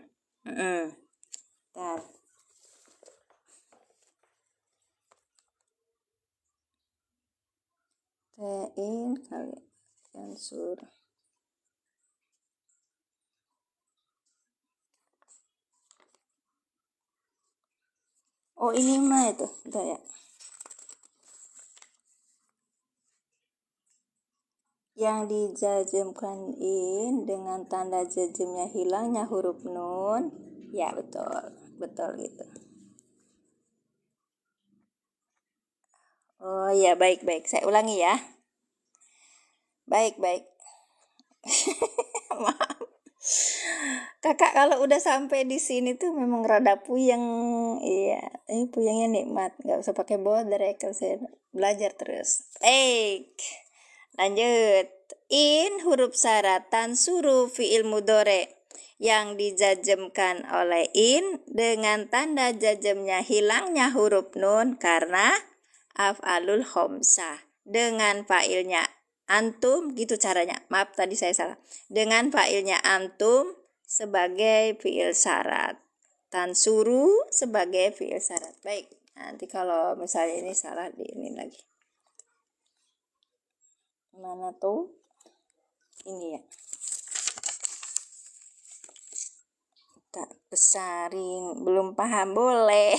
S1: In kali yansur. Oh ini mah itu, bentar ya. Yang dijazmkan in dengan tanda jazmnya hilangnya huruf nun. Ya betul gitu. Oh ya, baik, saya ulangi ya. Baik. Maaf. Kakak kalau udah sampai di sini tuh memang rada puyeng. Iya, ini puyengnya nikmat, nggak usah pakai border ya kalau saya belajar terus. Lanjut. In huruf syarat tansuru fi'il mudhari yang dijazmkan oleh in dengan tanda jazmnya hilangnya huruf nun karena af'alul khamsah. dengan fa'ilnya antum, gitu caranya. Maaf tadi saya salah. Dengan fa'ilnya antum sebagai fi'il syarat. Tansuru sebagai fi'il syarat. Baik, nanti kalau misalnya ini salah di ini lagi. Mana tuh? Ini ya. Tak besarin, belum paham boleh.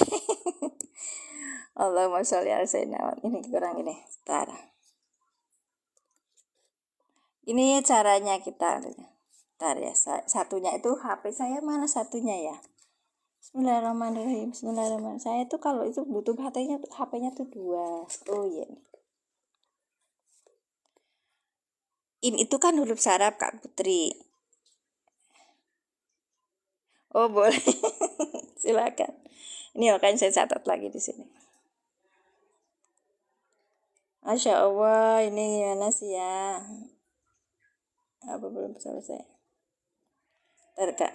S1: Allahumma sholli ala sayyidina. Ini kurang ini. Bentar. Ini caranya kita. Bentar ya. Satunya itu HP saya mana satunya ya? Bismillahirrahmanirrahim. Bismillahirrahmanirrahim. Saya tuh kalau itu butuh HP-nya tuh 2. Oh iya. In itu kan huruf saraf Kak Putri. Oh boleh. Silakan. Ini makanya saya catat lagi di sini. Masya Allah, ini gimana sih ya? Apa belum selesai? Ntar Kak.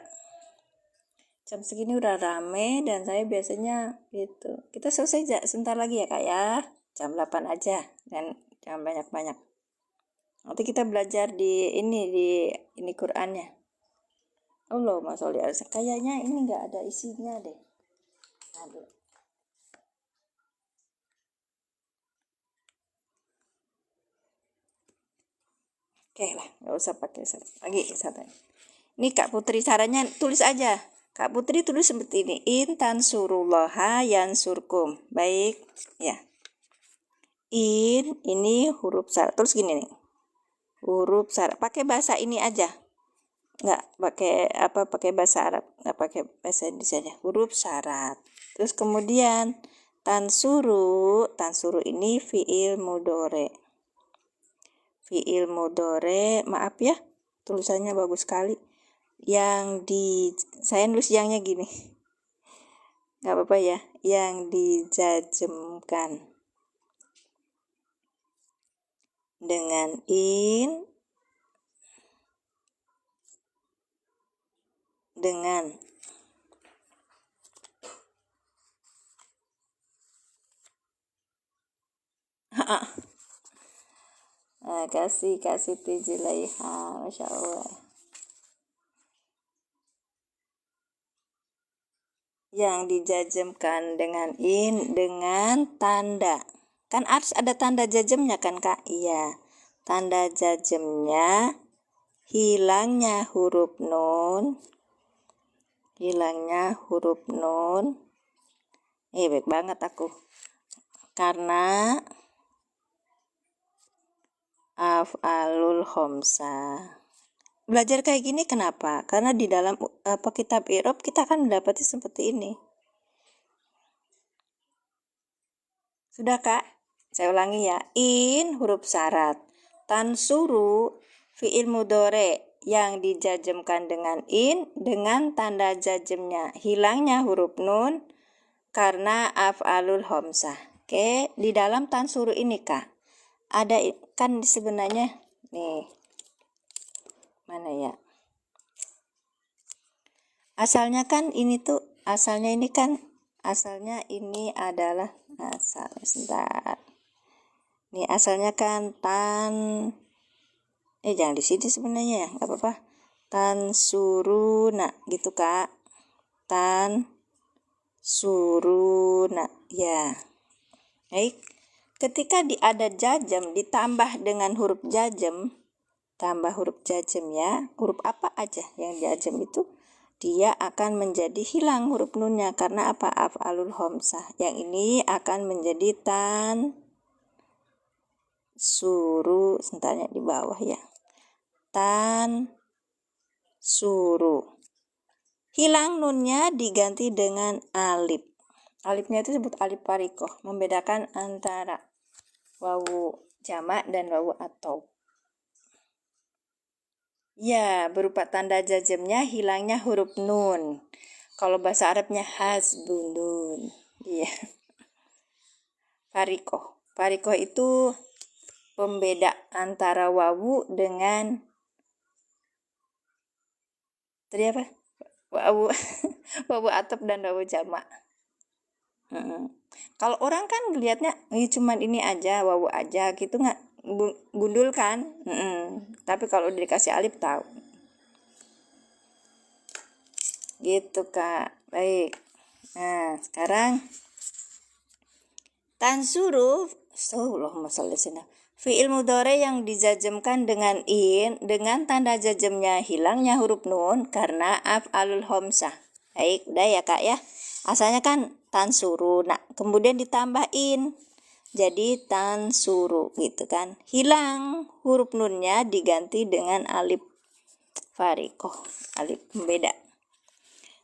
S1: Jam segini udah rame dan saya biasanya gitu. Kita selesai sebentar lagi ya Kak ya. Jam 8 aja dan jangan banyak-banyak. Nanti kita belajar di ini Qur'annya. Allahumma sholli ala sayyidina. Kayaknya ini enggak ada isinya deh. Aduh. Oke lah, nggak usah pakai lagi satu. Ini Kak Putri caranya tulis aja. Kak Putri tulis seperti ini. In tansurullaha yansurkum. Baik, ya. In ini huruf syarat. Terus gini nih. Huruf syarat. Pakai bahasa ini aja. Nggak pakai bahasa Arab. Nggak pakai bahasa Indonesia aja. Huruf syarat. Terus kemudian tansuru ini fi'il mudhari. Fi'il mudhari, maaf ya, tulisannya bagus sekali. Saya nulis yangnya gini. Nggak apa-apa ya. Yang dijazmkan dengan in dengan kasih tijilaiha, Masya Allah. Yang dijazmkan dengan in dengan tanda. Kan harus ada tanda jazmnya kan Kak? Iya. Tanda jazmnya hilangnya huruf nun. Baik banget aku. Karena af'alul khamsah. Belajar kayak gini kenapa? Karena di dalam kitab i'rab kita akan mendapati seperti ini. Sudah Kak? Saya ulangi ya. In huruf syarat. Tansuru fi'il mudhari yang dijazmkan dengan in dengan tanda jazmnya hilangnya huruf nun karena af'alul khamsah. Oke, di dalam tansuru ini Kak. Ada kan sebenarnya nih. Mana ya? Asalnya ini adalah sebentar. Nih asalnya kan jangan di sini sebenarnya ya, nggak apa-apa. Tansuruna gitu Kak. Tansuruna ya. Baik. Ketika ada jazm ditambah dengan huruf jazm, ya, huruf apa aja yang jazm itu dia akan menjadi hilang huruf nunnya karena apa? Af'alul khamsah. Yang ini akan menjadi suru, sebentarnya di bawah ya. Suru. Hilang nunnya diganti dengan alif. Alifnya itu disebut alif parikoh, membedakan antara wawu jamak dan wawu atau. Ya, berupa tanda jazmnya hilangnya huruf nun. Kalau bahasa Arabnya hasbunun. Iya. Parikoh itu pembeda antara wawu dengan tadi apa? Wawu atop dan wawu jamak. Kalau orang kan lihatnya cuman ini aja, wawu aja gitu, nggak gundul kan. Tapi kalau dikasih alif tahu. Gitu Kak. Baik. Nah, sekarang tansuru, Allahumma sholli ala fi'il mudhari yang dijazmkan dengan in dengan tanda jazmnya hilangnya huruf nun karena af'alul khamsah. Baik, udah ya Kak ya. Asalnya kan tansuru. Nah, kemudian ditambah in. Jadi tansuru gitu kan. Hilang huruf nunnya diganti dengan alif farikoh, alif pembeda.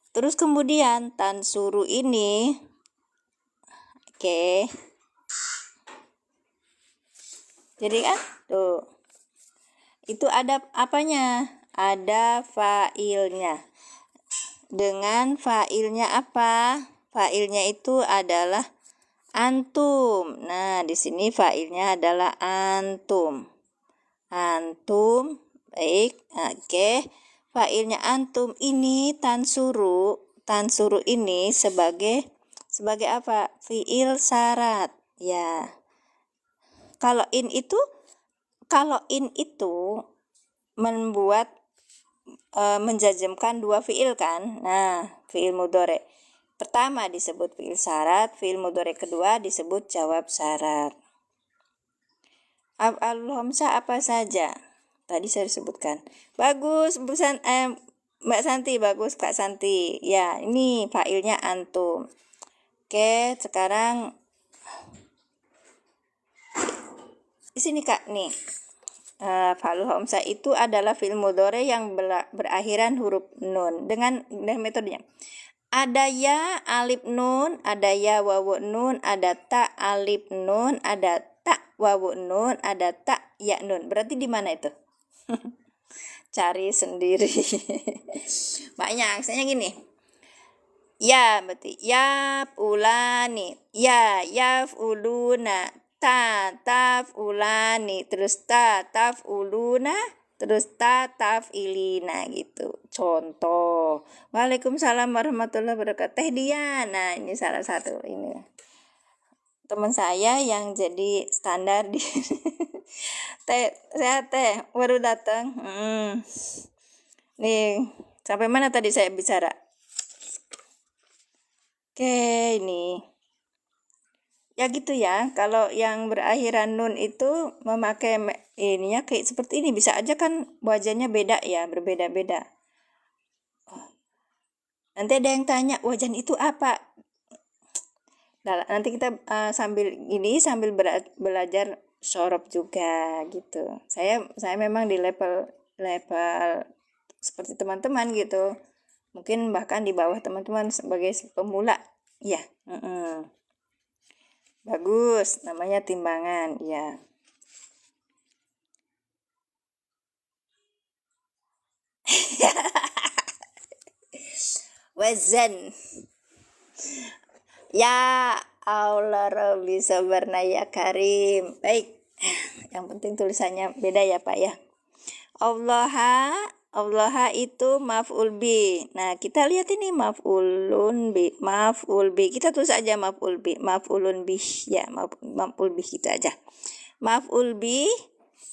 S1: Terus kemudian tansuru ini oke. Jadi kan tuh. Itu ada apanya? Ada fa'ilnya. Dengan fa'ilnya apa? Fa'ilnya itu adalah antum. Nah, di sini fa'ilnya adalah antum. Antum. Baik. Oke. Fa'ilnya antum ini tansuru. Tansuru ini sebagai apa? Fi'il syarat. Ya. Kalau in itu membuat menjazmkan dua fi'il kan. Nah, fi'il mudhari pertama disebut fi'il syarat, fi'il mudhari kedua disebut jawab syarat. Af'alul khamsah apa saja? Tadi saya sebutkan. Bagus, Mbak Santi, bagus Kak Santi. Ya, ini fa'ilnya antum. Oke, sekarang di sini Kak nih. Fa'alul khamsah itu adalah fi'il mudhari yang berakhiran huruf nun dengan metodenya. Ada ya alif nun, ada ya wawu nun, ada ta alif nun, ada ta wawu nun, ada ta ya nun. Berarti di mana itu? Cari sendiri. Banyak. Misalnya gini. Ya, berarti ya ulani, ya uluna, ta tafulani, terus ta tafuluna, terus ta tafilina gitu. Contoh. Waalaikumsalam warahmatullahi wabarakatuh. Teh Diana, ini salah satu ini teman saya yang jadi standar di teh, saya teh baru datang. Nih, sampai mana tadi saya bicara? Oke, ini. Ya gitu ya, kalau yang berakhiran nun itu memakai ininya kayak seperti ini. Bisa aja kan wajahnya beda ya, berbeda-beda. Nanti ada yang tanya, wajan itu apa? Nah, nanti kita sambil belajar sorob juga gitu. Saya memang di level seperti teman-teman gitu. Mungkin bahkan di bawah teman-teman sebagai pemula. Ya, bagus, namanya timbangan, ya. Wazan. Ya Allah Rabbi sabarna ya Karim. Baik. Yang penting tulisannya beda ya Pak ya. Allah itu maf'ul bi. Nah, kita lihat ini maf'ulun bi. Maf'ul bi. Kita tulis aja maf'ul bi. Maf'ulun bi. Ya, maf'ul bi kita aja. Maf'ul bi.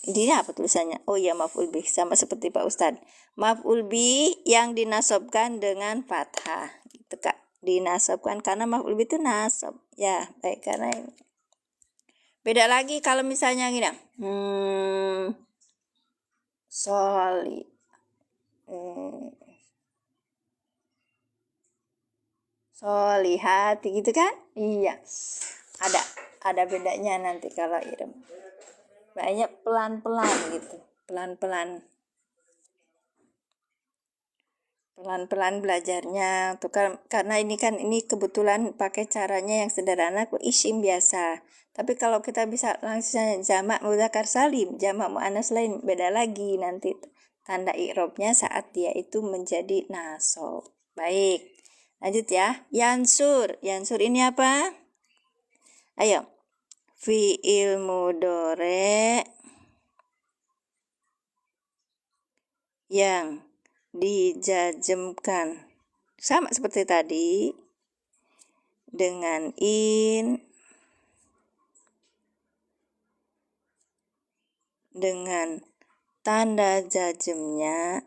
S1: Ini apa tulisannya? Oh ya, maf'ul bi. Sama seperti Pak Ustadz. Maf'ul bi yang dinasobkan dengan fathah. Gitu Kak. Dinasobkan karena maf'ul bi itu nasab. Ya, baik karena ini. Beda lagi kalau misalnya gini. Solihati gitu kan? Iya. Ada bedanya nanti kalau irem. Banyak pelan-pelan gitu. Pelan-pelan belajarnya tuh karena ini kebetulan pakai caranya yang sederhana isim biasa. Tapi kalau kita bisa langsung jamak mudzakkar salim, jamak muannats lain beda lagi nanti tanda i'rabnya saat dia itu menjadi nasab. Baik. Lanjut ya. Yansur ini apa? Ayo. Fi'il mudhari yang dijazmkan sama seperti tadi dengan in dengan tanda jajemnya.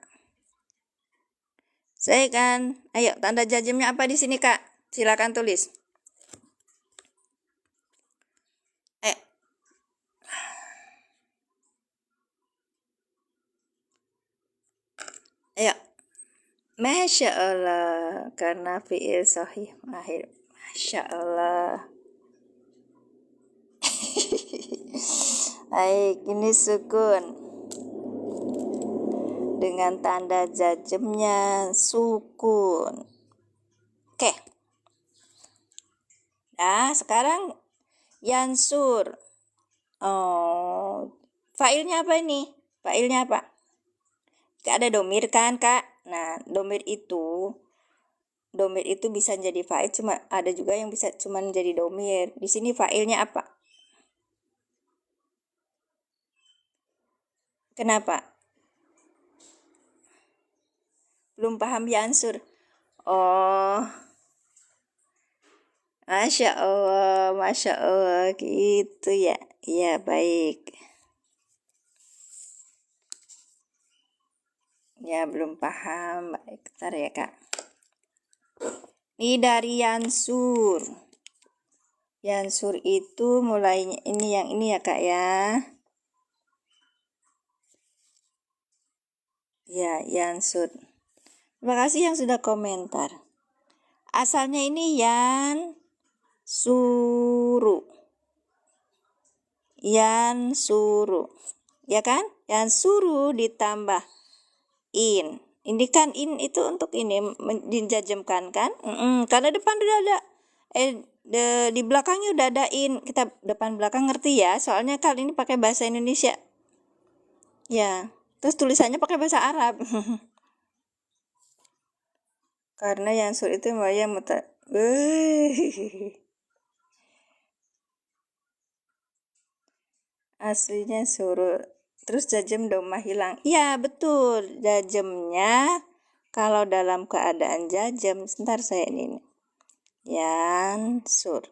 S1: Saya kan, ayo tanda jajemnya apa di sini Kak? Silakan tulis. Ayo. Masya Allah, karena fi'il sahih akhir. Masya Allah. Baik, ini sukun dengan tanda jajemnya sukun. Oke. Nah, sekarang yansur. Oh, failnya apa ini? Failnya apa? Gak ada domir kan, Kak? Nah, domir itu bisa jadi fa'il, cuma ada juga yang bisa cuma jadi domir. Di sini fa'ilnya apa? Kenapa? Belum paham yansur. Oh, Masya Allah, gitu ya. Iya, baik. Ya, belum paham. Baik, bentar ya, Kak. Ini dari yansur. Yansur itu mulainya ini yang ini ya, Kak ya. Ya, yansur. Terima kasih yang sudah komentar. Asalnya ini yansuru. Yansuru. Ya kan? Yansuru ditambah in. Ini kan in itu untuk ini dijajemkan kan? Karena depan udah ada di belakangnya udah ada in. Kita depan belakang ngerti ya. Soalnya kali ini pakai bahasa Indonesia. Ya. Terus tulisannya pakai bahasa Arab. Karena yang sulit itu Maya aslinya suruh. Terus jajem domah hilang. Iya betul. Jajemnya kalau dalam keadaan jajem. Sebentar saya ini. Yansur.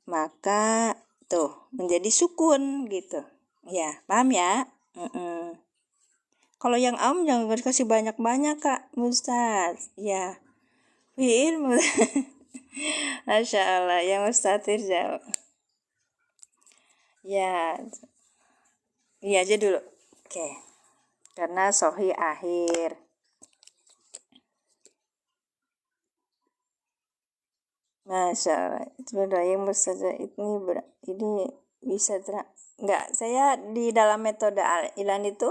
S1: Maka tuh menjadi sukun gitu. Ya paham ya? Kalau yang jangan kasih banyak-banyak Kak Ustaz. Ya. Fi'il Masya Allah, yang mustatir jauh. Ya, iya aja dulu. Oke. Karena sohi akhir. Masya Allah. Sebenarnya yang mustatir ini bisa enggak, saya di dalam metode Al-Ilan itu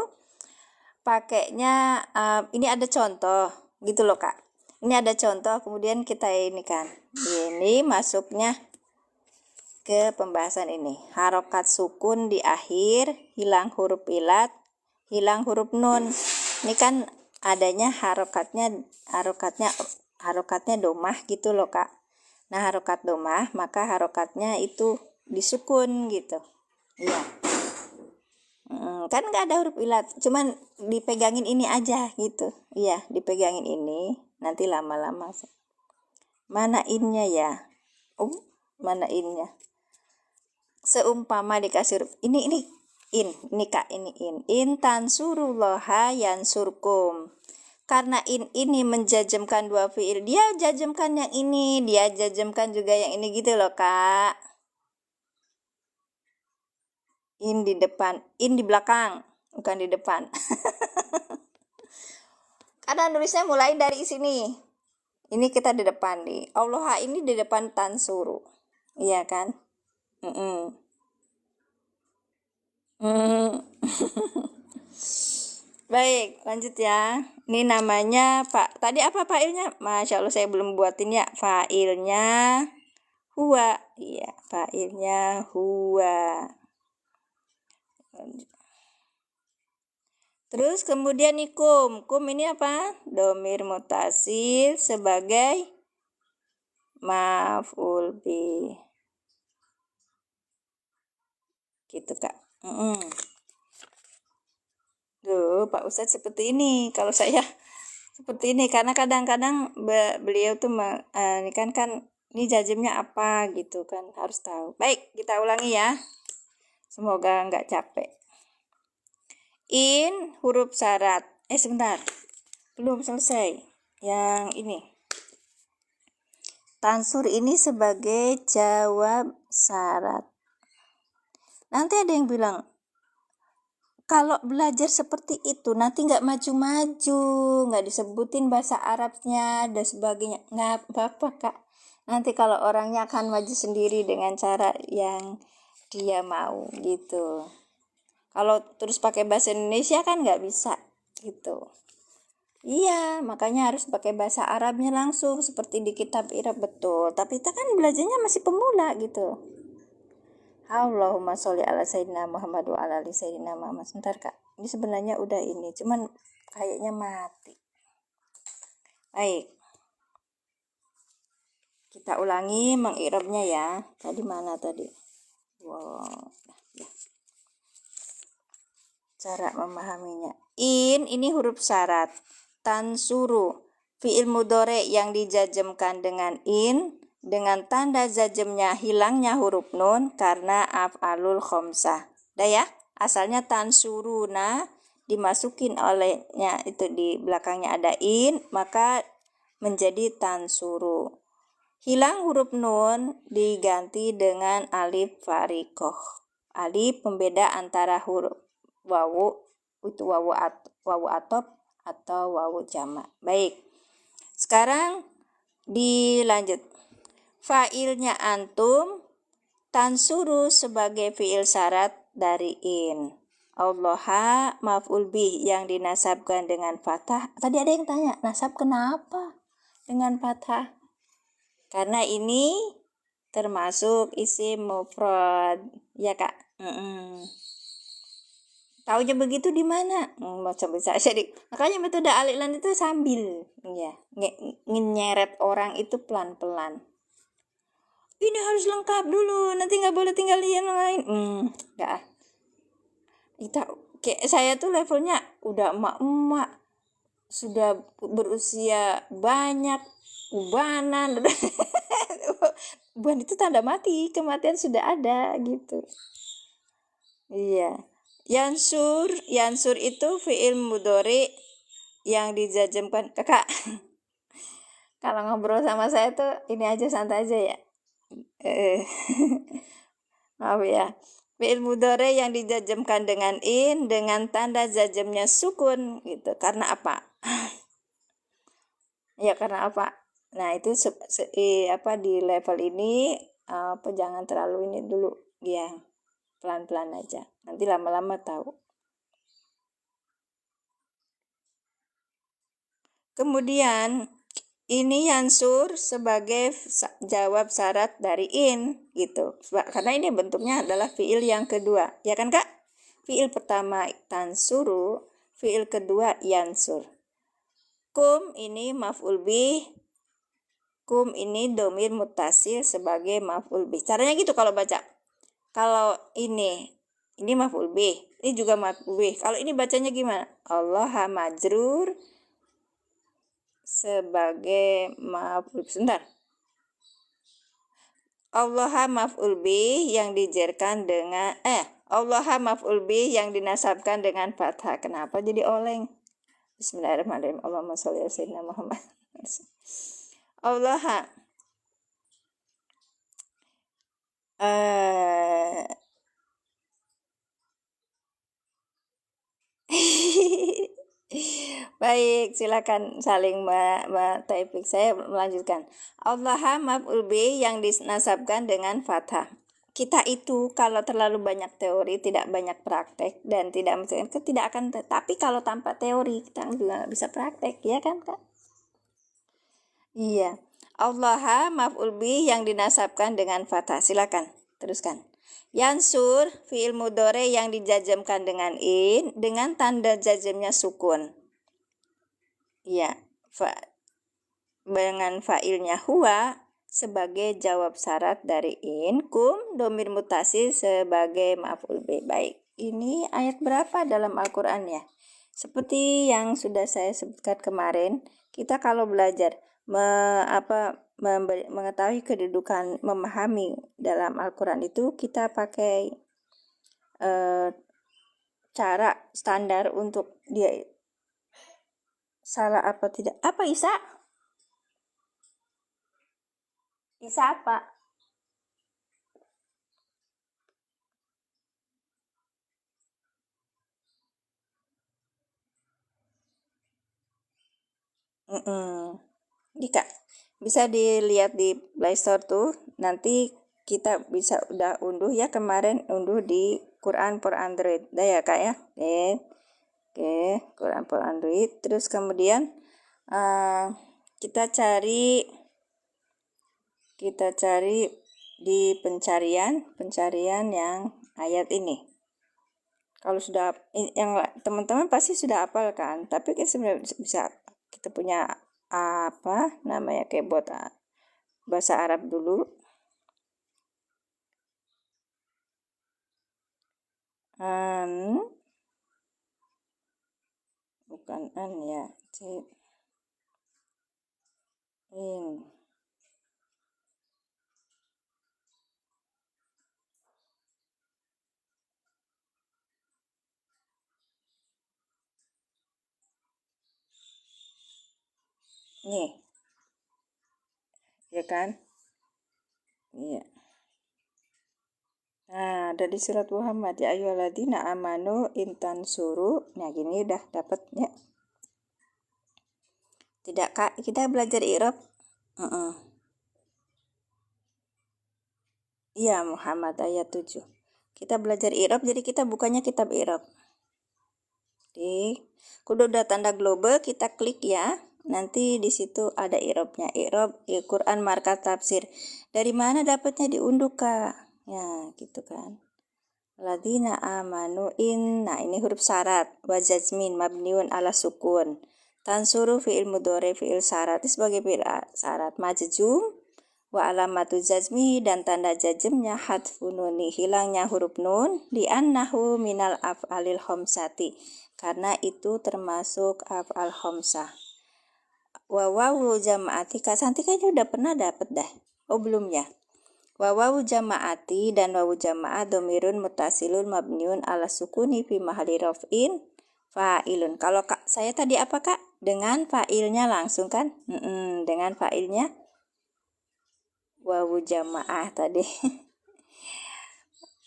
S1: pakainya ini ada contoh gitu loh Kak. Ini ada contoh, kemudian kita ini kan. Ini masuknya ke pembahasan ini. Harokat sukun di akhir, hilang huruf ilat, hilang huruf nun. Ini kan adanya harokatnya domah gitu loh Kak. Nah harokat domah, maka harokatnya itu disukun gitu. Iya. Kan nggak ada huruf ilat, cuman dipegangin ini aja gitu. Iya, dipegangin ini. Nanti lama-lama. Mana innya ya? Mana innya? Seumpama dikasih huruf ini in Kak, ini in tansurullaha yansurkum. Karena in ini menjajemkan dua fiil, dia jajemkan yang ini, dia jajemkan juga yang ini gitu loh Kak. In di depan, in di belakang, bukan di depan. Karena nulisnya mulai dari sini. Ini kita di depan nih. Allah ini di depan tansuru. Iya kan? Baik, lanjut ya. Ini namanya Pak. Tadi apa failnya? Masya Allah saya belum buatin ya. Failnya huwa. Iya, failnya huwa. Terus kemudian nih kum. Kum ini apa? Domir mutasil sebagai maf'ul bih. Gitu Kak. Duh, Pak Ustadz seperti ini. Kalau saya seperti ini karena kadang-kadang beliau tuh ini kan ini jazmnya apa gitu kan, harus tahu. Baik, kita ulangi ya. Semoga nggak capek. In huruf syarat. Sebentar. Belum selesai. Yang ini. Tansur ini sebagai jawab syarat. Nanti ada yang bilang, kalau belajar seperti itu nanti nggak maju-maju, nggak disebutin bahasa Arabnya dan sebagainya. Nggak apa-apa kak. Nanti kalau orangnya akan maju sendiri dengan cara yang dia mau gitu. Kalau terus pakai bahasa Indonesia kan nggak bisa gitu. Iya, makanya harus pakai bahasa Arabnya langsung seperti di kitab Irab, betul. Tapi kita kan belajarnya masih pemula gitu. Allahumma sholli ala sayyidina Muhammad wa ala ali sayyidina Muhammad. Sebentar kak, ini sebenarnya udah ini, cuman kayaknya mati. Baik, kita ulangi mengi'rabnya ya. Tadi mana tadi? Wow, ya. Cara memahaminya. In ini huruf syarat. Tansuru fi'il mudhari yang dijazmkan dengan in, dengan tanda jazmnya hilangnya huruf nun karena af'alul khamsah. Dah ya, asalnya tansuruna dimasukin olehnya itu di belakangnya ada in, maka menjadi tansuru. Hilang huruf nun diganti dengan alif farikoh. Alif pembeda antara huruf wawu itu wawu atop atau wawu jamak. Baik. Sekarang dilanjut. Fa'ilnya antum tansuru sebagai fi'il syarat dari in. Allaha maf'ul bih yang dinasabkan dengan fathah. Tadi ada yang tanya, nasab kenapa dengan fathah? Karena ini termasuk isim mufrad. Ya kak. Taunya begitu di mana? Macam bisa jadi. Makanya metode al-i'lan itu sambil ya nyeret orang itu pelan-pelan. Ini harus lengkap dulu, nanti nggak boleh tinggal yang lain. Nggak. Kayak saya tuh levelnya udah emak-emak, sudah berusia banyak, ubanan. Uban itu tanda mati, kematian sudah ada gitu. Iya. Yansur itu fi'il mudhari yang dijazmkan. Kakak, kalau ngobrol sama saya tuh ini aja, santai aja ya. Maaf ya. Fi'il mudhari yang dijazmkan dengan in dengan tanda jazmnya sukun gitu. Karena apa? Ya karena apa? Nah, itu di level ini jangan terlalu ini dulu ya. Pelan-pelan aja. Nanti lama-lama tahu. Kemudian ini yansur sebagai jawab syarat dari in gitu. Karena ini bentuknya adalah fi'il yang kedua. Ya kan kak? Fi'il pertama tansuru, fi'il kedua yansur. Kum ini maf'ul bih. Kum ini domir mutasil sebagai maf'ul bih. Caranya gitu kalau baca. Kalau ini maf'ul bih. Ini juga maf'ul bih. Kalau ini bacanya gimana? Allaha majrur sebagai maf'ul. Sebentar. Allaha maf'ul bih yang dijerkan dengan Allaha maf'ul bih yang dinasabkan dengan fathah. Kenapa jadi oleng? Bismillahirrahmanirrahim. Allahumma sholli ala sayyidina Muhammad. Allaha Baik, silakan saling typing. Saya melanjutkan. Allaha maf'ul bih yang dinasabkan dengan fathah. Kita itu kalau terlalu banyak teori, tidak banyak praktek dan tidak akan. Tapi kalau tanpa teori kita juga nggak bisa praktek, ya kan kak? Iya. Allaha maf'ul bih yang dinasabkan dengan fathah. Silakan teruskan. Yansur fi'il mudhari yang dijazmkan dengan in dengan tanda jazmnya sukun. Ya, dengan fa'ilnya huwa sebagai jawab syarat dari in, kum domir mutasi sebagai maf'ul bih. Baik, ini ayat berapa dalam Al-Qur'an ya? Seperti yang sudah saya sebutkan kemarin, kita kalau belajar mengetahui kedudukan memahami dalam Al-Quran itu kita pakai cara standar untuk dia salah apa tidak. Apa Isa? Isa apa? Dika, bisa dilihat di Play Store tuh. Nanti kita bisa udah unduh ya, kemarin unduh di Quran for Android. Dah ya Kak ya. Oke, Quran for Android. Terus kemudian kita cari di pencarian yang ayat ini. Kalau sudah yang teman-teman pasti sudah hafal kan, tapi kita sebenarnya bisa kita punya apa namanya kayak buat bahasa Arab dulu. Bukan ya, nih ya kan, iya. Nah, ada di surat Muhammad ya ayyuhalladzina amanu intan suru. Nah, gini udah dapat ya. Tidak Kak, kita belajar i'rab. Iya, Muhammad ayat 7. Kita belajar i'rab, jadi kita bukannya kitab i'rab. Kudu udah tanda global, kita klik ya. Nanti di situ ada i'rabnya. I'rab Quran marka tafsir. Dari mana dapatnya? Diunduh Kak. Ya, gitu kan. Ladina amanu nah ini huruf syarat. Wa jazmin mabniun ala sukun. Tansuru fi'il mudhari fi'il syarat sebagai fi'il syarat majzum. Wa alamatu jazmi dan tanda jazmnya hadfu nuni, hilangnya huruf nun, li'annahu minal af'alil khamsati, karena itu termasuk af'al khamsah. Wa wawu jama'ati, Kak Santi kayaknya udah pernah dapat dah. Oh belum ya. Wa wawu jama'ati dan wawu jama'ah domirun mutasilun mabniun ala sukuni fi mahalli raf'in fa'ilun. Kalau Kak saya tadi apa Kak? Dengan fa'ilnya langsung kan? Dengan fa'ilnya wawu jamaah tadi.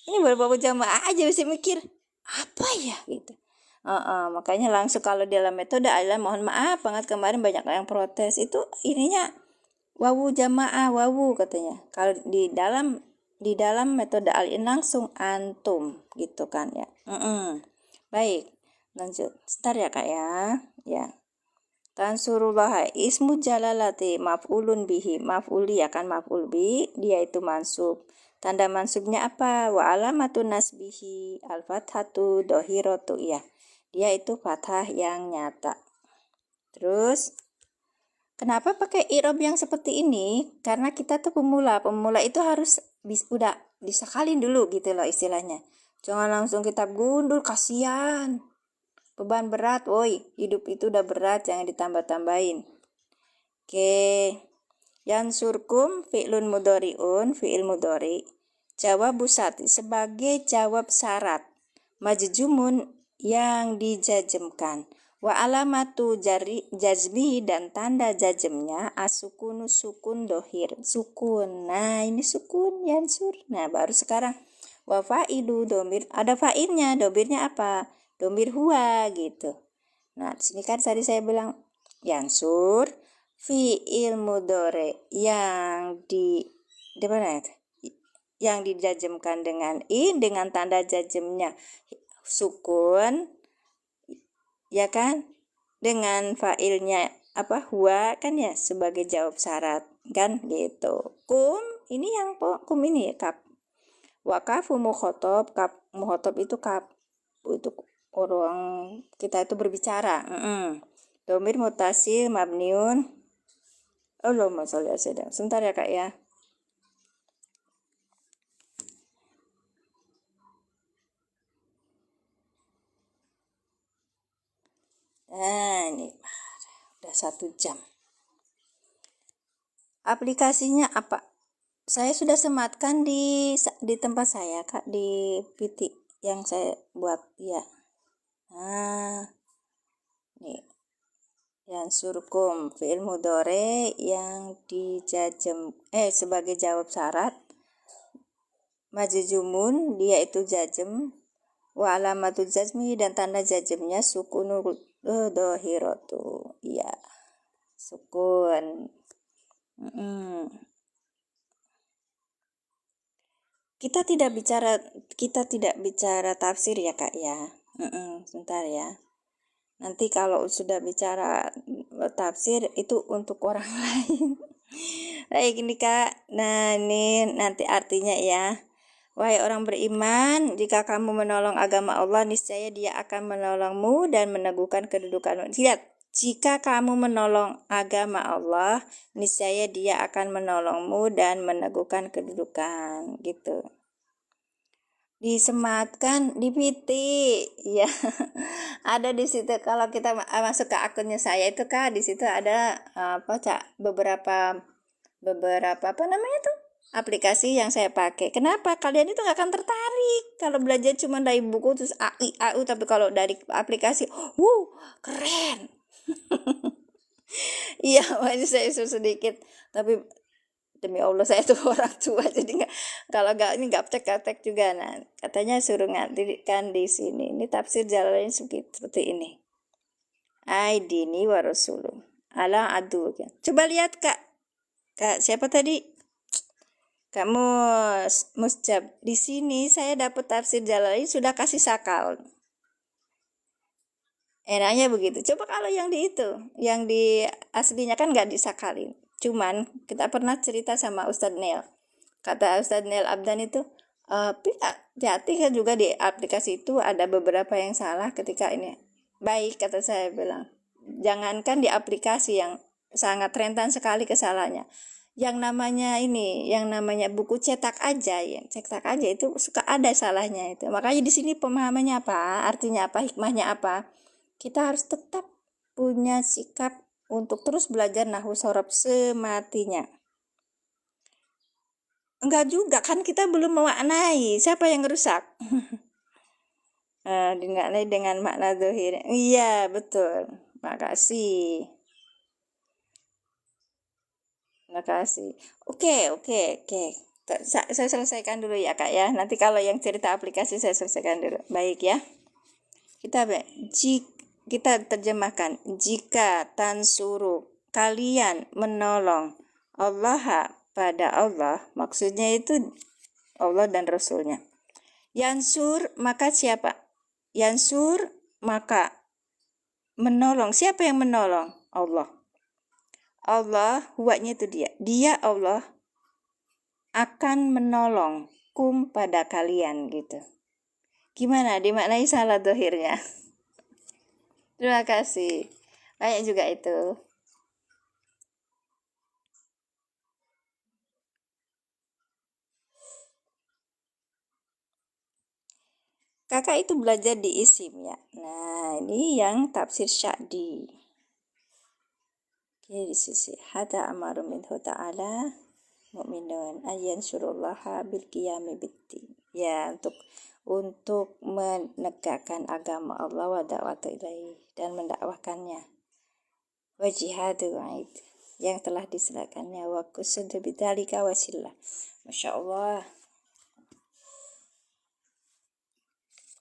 S1: Ini baru wawu jamaah aja bisa mikir apa ya gitu. Makanya langsung kalau dalam metode adalah mohon maaf banget kemarin banyak yang protes itu ininya wawu jamaah wawu katanya. Kalau di dalam metode al-in langsung antum gitu kan ya. Baik, lanjut. Sebentar ya Kak ya. Ya. Tansurullah ismu jalalati maf'ulun bihi, maf'uli ya kan, maf'ul bi dia itu mansub. Tanda mansubnya apa? Wa alamatun nasbihi al-fathatu dohiratu ya. Dia itu fathah yang nyata. Terus kenapa pakai i'rab yang seperti ini? Karena kita tuh pemula itu harus udah disakalin dulu gitu loh istilahnya. Jangan langsung kita gundul, kasihan. Beban berat, woi, hidup itu udah berat, jangan ditambah-tambahin. Oke. Yansurkum fi'lun mudhari'un, fi'il mudhari. Jawab busat sebagai jawab syarat. Majjumun yang dijajemkan. Wa alamatu jazmi dan tanda jazmnya asukunu sukun dohir. Sukun. Nah, ini sukun yansur. Nah, baru sekarang wa fa'idu domir. Ada fa'ilnya, domirnya apa? Domir huwa gitu. Nah, di sini kan tadi saya bilang yansur fi'il mudhari yang mana? Yang dijajemkan dengan dengan tanda jajemnya sukun ya kan, dengan fa'ilnya apa huwa kan ya sebagai jawab syarat kan gitu. Kum ini yang kum ini kap. Wakafu mukhotob, kap mukhotob itu kap itu orang kita itu berbicara. Domir mutasil mabniun. Allahumma sholli ala sayyidina. Sebentar ya Kak ya. Nah ini udah 1 jam. aplikasinya apa? Saya sudah sematkan di tempat saya, Kak, di PT yang saya buat, ya. Nah, nih, yang surkum fi'il mudhari yang dijajem sebagai jawab syarat, majzumun dia itu jajem, wa alamatu jazmi dan tanda jazmnya sukunul dhahiratu, iya, sukun. Kita tidak bicara tafsir ya, Kak, ya. Sebentar ya. Nanti kalau sudah bicara tafsir itu untuk orang lain. Baik ini, Kak. Nah, ini nanti artinya ya. Wahai orang beriman, jika kamu menolong agama Allah, niscaya Dia akan menolongmu dan meneguhkan kedudukanmu. Lihat, jika kamu menolong agama Allah, niscaya Dia akan menolongmu dan meneguhkan kedudukan, gitu. Disematkan di PT, ya. Ada di situ. Kalau kita masuk ke akunnya saya itu, Kak, di situ ada beberapa apa namanya tuh, aplikasi yang saya pakai. Kenapa kalian itu nggak akan tertarik kalau belajar cuma dari buku terus AU, tapi kalau dari aplikasi, keren. Iya, makanya saya sedikit, tapi demi Allah saya tuh orang tua, jadi kalau nggak ini nggak praktek juga. Nah, katanya suruh ngadilkan di sini. Ini tafsir Jalalain seperti ini. Aidini wa rasuluh ala adu. Coba lihat, Kak. Kak siapa tadi? Kamu Musjab. Di sini saya dapat tafsir Jalalain sudah kasih sakal. Enaknya begitu. Coba kalau yang di itu, yang di aslinya kan nggak disakalin. Cuman kita pernah cerita sama Ustadz Neil. Kata Ustadz Neil Abdan itu, hati-hati kan juga di aplikasi itu ada beberapa yang salah ketika ini. Baik, kata saya bilang. Jangankan di aplikasi yang sangat rentan sekali kesalahannya. Yang namanya buku cetak aja itu suka ada salahnya itu. Makanya di sini pemahamannya apa, artinya apa, hikmahnya apa. Kita harus tetap punya sikap untuk terus belajar nahwu shorof sematinya. Enggak juga, kan kita belum memaknai. Siapa yang rusak? Dinilai dengan makna zahir. Iya, betul. Makasih. Oke. Saya selesaikan dulu ya, Kak, ya. Nanti kalau yang cerita aplikasi saya selesaikan dulu. Baik ya. Kita terjemahkan. Jika tansuru, kalian menolong Allah pada Allah, maksudnya itu Allah dan Rasulnya. Yansur, maka siapa? Yansur, maka menolong. Siapa yang menolong? Allah. Allah, huwanya itu dia. Dia Allah akan menolong pada kalian, gitu. Gimana? Dimaknai salah dohirnya? Terima kasih. Banyak juga itu. Kakak itu belajar di isim ya. Nah, ini yang tafsir Sya'di. Oke, di sisi hada amaru minhu ta'ala mu'minun ayyan surullaha bil qiyami biddin. Ya, untuk menegakkan agama Allah wa da'watu ilaihi dan mendakwahkannya. Wa jihadu wa'id yang telah diserahkannya wa kusudu bidzalika wasillah. Masya Allah.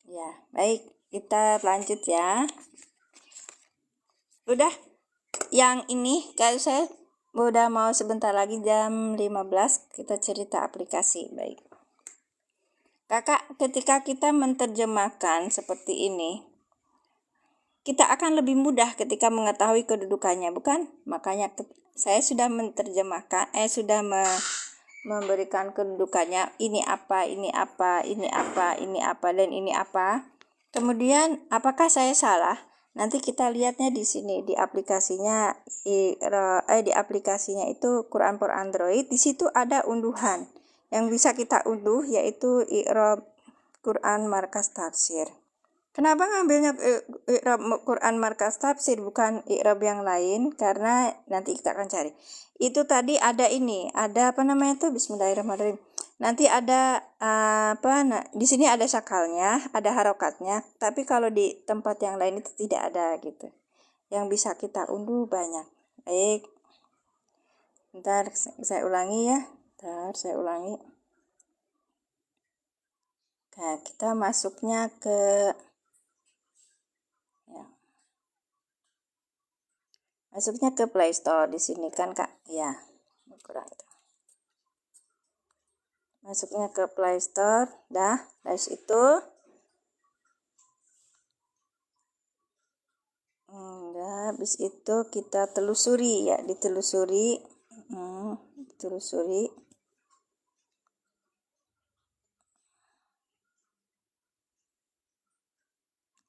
S1: Ya, baik, kita lanjut ya. Udah, yang ini kalau saya udah mau sebentar lagi jam 15 kita cerita aplikasi. Baik. Kakak, ketika kita menerjemahkan seperti ini, kita akan lebih mudah ketika mengetahui kedudukannya, bukan? Makanya saya sudah menerjemahkan, sudah memberikan kedudukannya, ini apa, ini apa, ini apa, ini apa, dan ini apa. Kemudian apakah saya salah? Nanti kita lihatnya di sini di aplikasinya di aplikasinya itu Quran for Android. Di situ ada unduhan yang bisa kita unduh, yaitu I'rab Quran Markas Tafsir. Kenapa ngambilnya i'rab Quran markas tafsir bukan i'rab yang lain? Karena nanti kita akan cari. Itu tadi ada ini, ada apa namanya itu? Bismillahirrahmanirrahim. Nanti ada nah, di sini ada sakalnya, ada harokatnya. Tapi kalau di tempat yang lain itu tidak ada gitu. Yang bisa kita unduh banyak. Baik. Bentar saya ulangi ya. Bentar saya ulangi. Nah, kita masuknya ke masuknya ke Play Store di sini kan Kak, ya kurang itu. Masuknya ke Play Store, dah, dari situ, habis itu kita telusuri ya, ditelusuri, ditelusuri.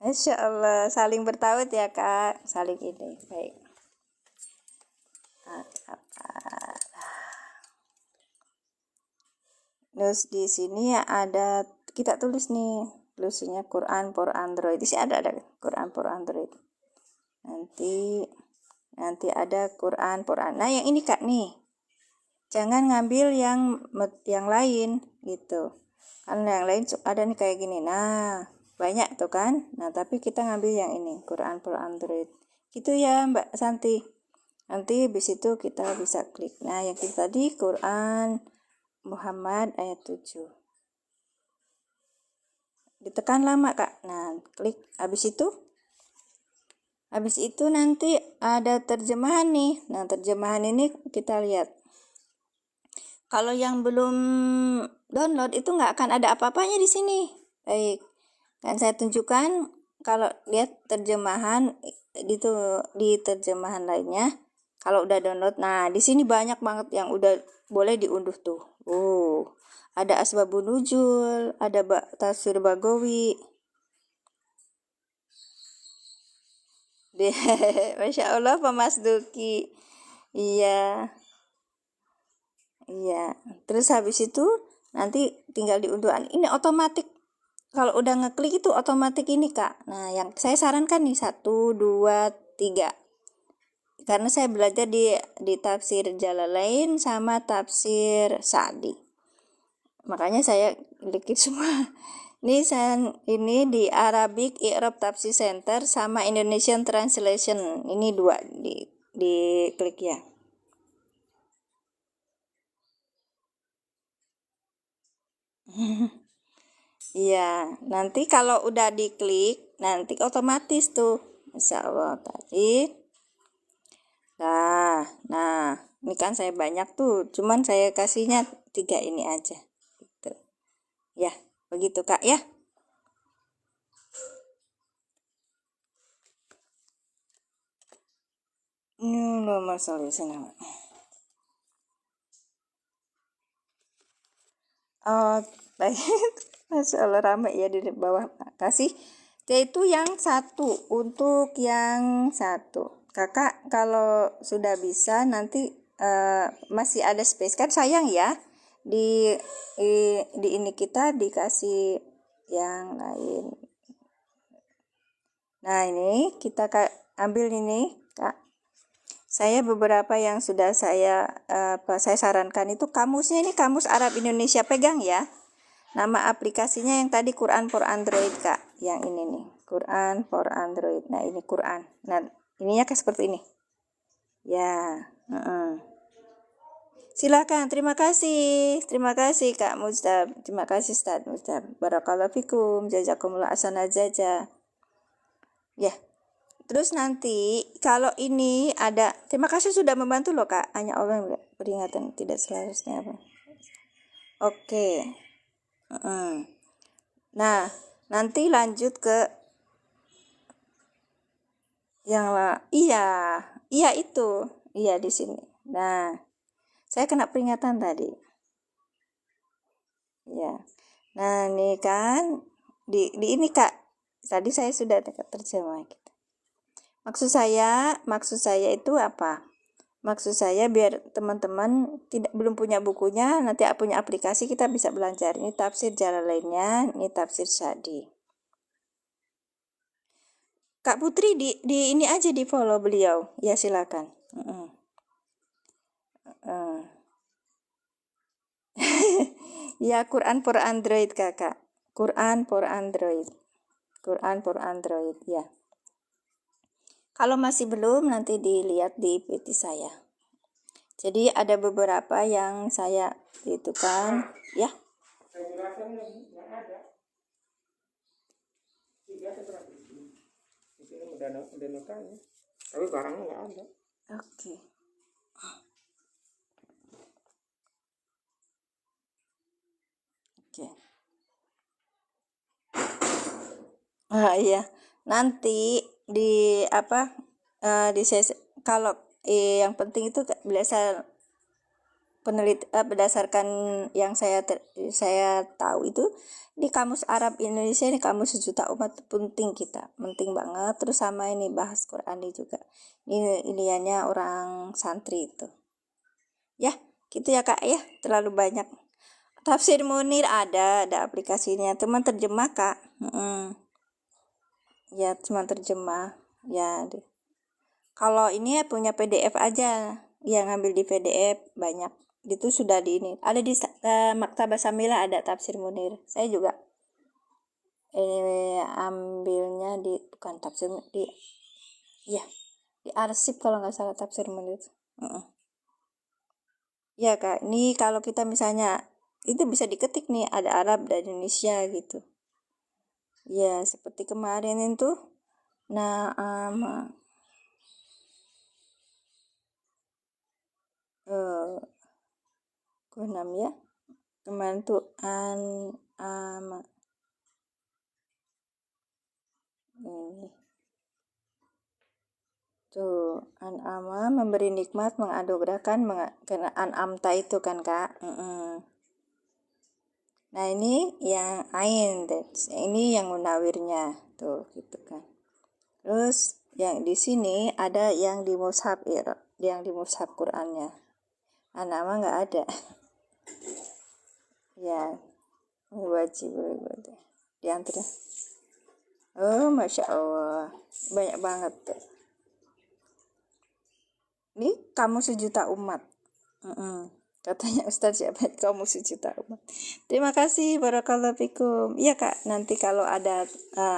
S1: Insya Allah saling bertaut ya Kak, saling ini baik. Terus di sini ada kita tulis nih tulisnya Quran for Android. Di sini ada Quran for Android. Nanti ada Quran for Android. Nah yang ini Kak nih, jangan ngambil yang lain gitu. Karena yang lain ada nih kayak gini. Nah banyak tuh kan. Nah tapi kita ngambil yang ini Quran for Android. Gitu ya Mbak Santi. Nanti habis itu kita bisa klik. Nah yang kita tadi Quran Muhammad ayat 7. Ditekan lama Kak. Nah klik. Habis itu nanti ada terjemahan nih. Nah terjemahan ini kita lihat. Kalau yang belum download itu nggak akan ada apa-apanya di sini. Baik. Dan saya tunjukkan kalau lihat terjemahan di terjemahan lainnya. Kalau udah download, nah di sini banyak banget yang udah boleh diunduh tuh. Ada Asbabun Nuzul, ada Tafsir Bagawi. Masya Allah Pak Mas Duki. Iya. Terus habis itu nanti tinggal diunduh. Ini otomatis. Kalau udah ngeklik itu otomatis ini Kak. Nah yang saya sarankan nih 1, 2, 3. Karena saya belajar di tafsir Jalalain sama tafsir Sa'di. Makanya saya klik semua. Ini di Arabic I'rab Tafsir Center sama Indonesian Translation. Ini 2 di klik ya. Iya, nanti kalau udah diklik, nanti otomatis tuh. Masya Allah tadi. Nah, ini kan saya banyak tuh, cuman saya kasihnya 3 ini aja. Gitu. Ya, begitu Kak ya. Nomor solusi nama. Oh, baik. Masya Allah ramai ya di bawah. Kasih. Yaitu yang 1 untuk yang 1. Kakak kalau sudah bisa nanti masih ada space kan sayang ya di ini kita dikasih yang lain. Nah ini kita ambil ini Kak. Saya beberapa yang sudah saya sarankan itu kamusnya ini kamus Arab Indonesia, pegang ya. Nama aplikasinya yang tadi Quran for Android Kak. Yang ini nih, Quran for Android. Nah ini Quran. Nah ininya kayak seperti ini. Ya. Silakan, terima kasih Kak Mujtab. Terima kasih Ustaz Mujtab. Barakallahu fikum, jazakumullah asana jaza. Ya. Terus nanti kalau ini ada, terima kasih sudah membantu loh Kak. Hanya Allah yang peringatan, tidak seharusnya apa. Oke. Nah, nanti lanjut ke yang iya itu, iya di sini. Nah, saya kena peringatan tadi. Ya. Nah, ini kan di ini Kak. Tadi saya sudah terjemah gitu. Maksud saya itu apa? Maksud saya biar teman-teman belum punya bukunya, nanti punya aplikasi kita bisa belajar. Ini tafsir Jalalainnya, ini tafsir Sa'di. Kak Putri di ini aja di follow beliau. Ya silakan. Ya Quran for Android kakak. Quran for Android. Quran for Android ya. Kalau masih belum nanti dilihat di PT saya. Jadi ada beberapa yang saya itu kan ya.
S2: Tapi barangnya nggak ada.
S1: Oke. Oke. Iya. Nanti di apa? Di sesi, kalau yang penting itu berdasar berdasarkan yang saya tahu itu di Kamus Arab Indonesia ini Kamus Sejuta Umat penting penting banget. Terus sama ini bahas Qurani juga. Ini iniannya orang santri itu. Ya, gitu ya Kak ya. Terlalu banyak. Tafsir Munir ada aplikasinya. Teman terjemah Kak. Ya, cuma terjemah. Ya, kalau ini ya punya PDF aja. Ya, ngambil di PDF banyak. Itu sudah di ini. Ada di Maktabah Samila ada Tafsir Munir. Saya juga ambilnya di bukan tafsir di ya di arsip kalau nggak salah Tafsir Munir. Ya Kak, ini kalau kita misalnya itu bisa diketik nih ada Arab dan Indonesia gitu. Ya, seperti kemarin itu Gunam ya. Kemarin tuh ini tuh an'ama memberi nikmat, menganugerahkan, karena an'amta itu kan Kak. Nah ini yang ain, ini yang munawirnya tuh gitu kan. Terus yang di sini ada yang di mushaf yang di mushaf Qur'annya. An'ama nggak ada. Ya wajib di antara. Oh masya Allah banyak banget tuh. Ini kamu sejuta umat. Katanya Ustadz siapa kamu sejuta umat. Terima kasih barakallahu fikum. Iya Kak, nanti kalau ada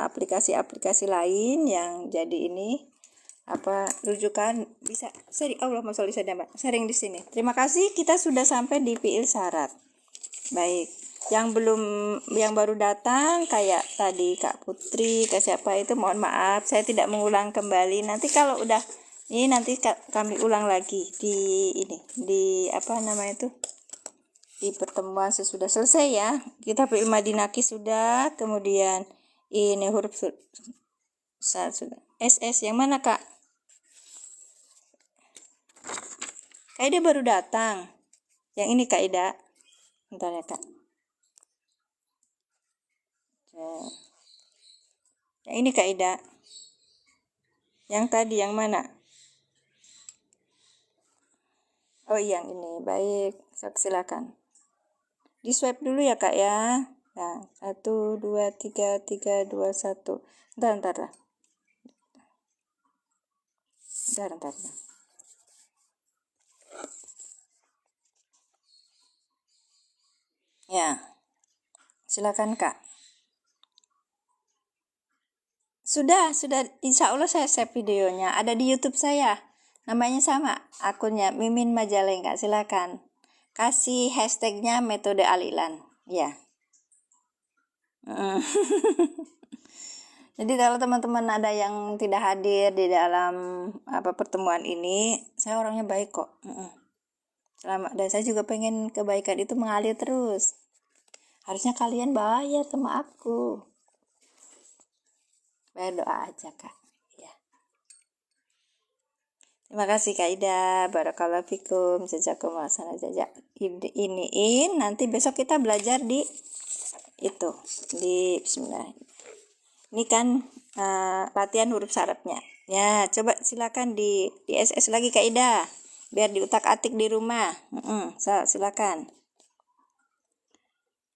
S1: aplikasi-aplikasi lain yang jadi ini rujukan bisa sharing di sini. Terima kasih, kita sudah sampai di fiil syarat. Baik. Yang baru datang kayak tadi Kak Putri, ke siapa itu mohon maaf, saya tidak mengulang kembali. Nanti kalau udah ini nanti kami ulang lagi di di pertemuan sesudah selesai ya. Kita fi'il madhi naqis sudah, kemudian ini huruf sudah. SS yang mana Kak? Kaidah baru datang. Yang ini kaidah. Bentar ya Kak. Yang ini kaidah. Yang tadi yang mana? Oh yang ini, baik, silakan. Di swipe dulu ya Kak ya. Nah, 1, 2, 3, 3, 2, 1. Bentar lah. Bentar. Ya, silakan Kak. Sudah, insya Allah saya save videonya. Ada di YouTube saya. Namanya sama, akunnya Mimin Majalengka. Silakan. Kasih hashtagnya metode alilan. Ya. Jadi kalau teman-teman ada yang tidak hadir di dalam pertemuan ini, saya orangnya baik kok. Dan saya juga pengen kebaikan itu mengalir terus. Harusnya kalian bayar sama aku. Bayar doa aja Kak. Ya. Terima kasih Kak Ida. Barakallahu fikum. Jazakumullah khairan jazak. Iniin nanti besok kita belajar di itu di bismillah. Ini kan latihan huruf syaratnya. Ya, coba silakan di SS lagi Kak Ida. Biar diutak-atik di rumah. Silakan.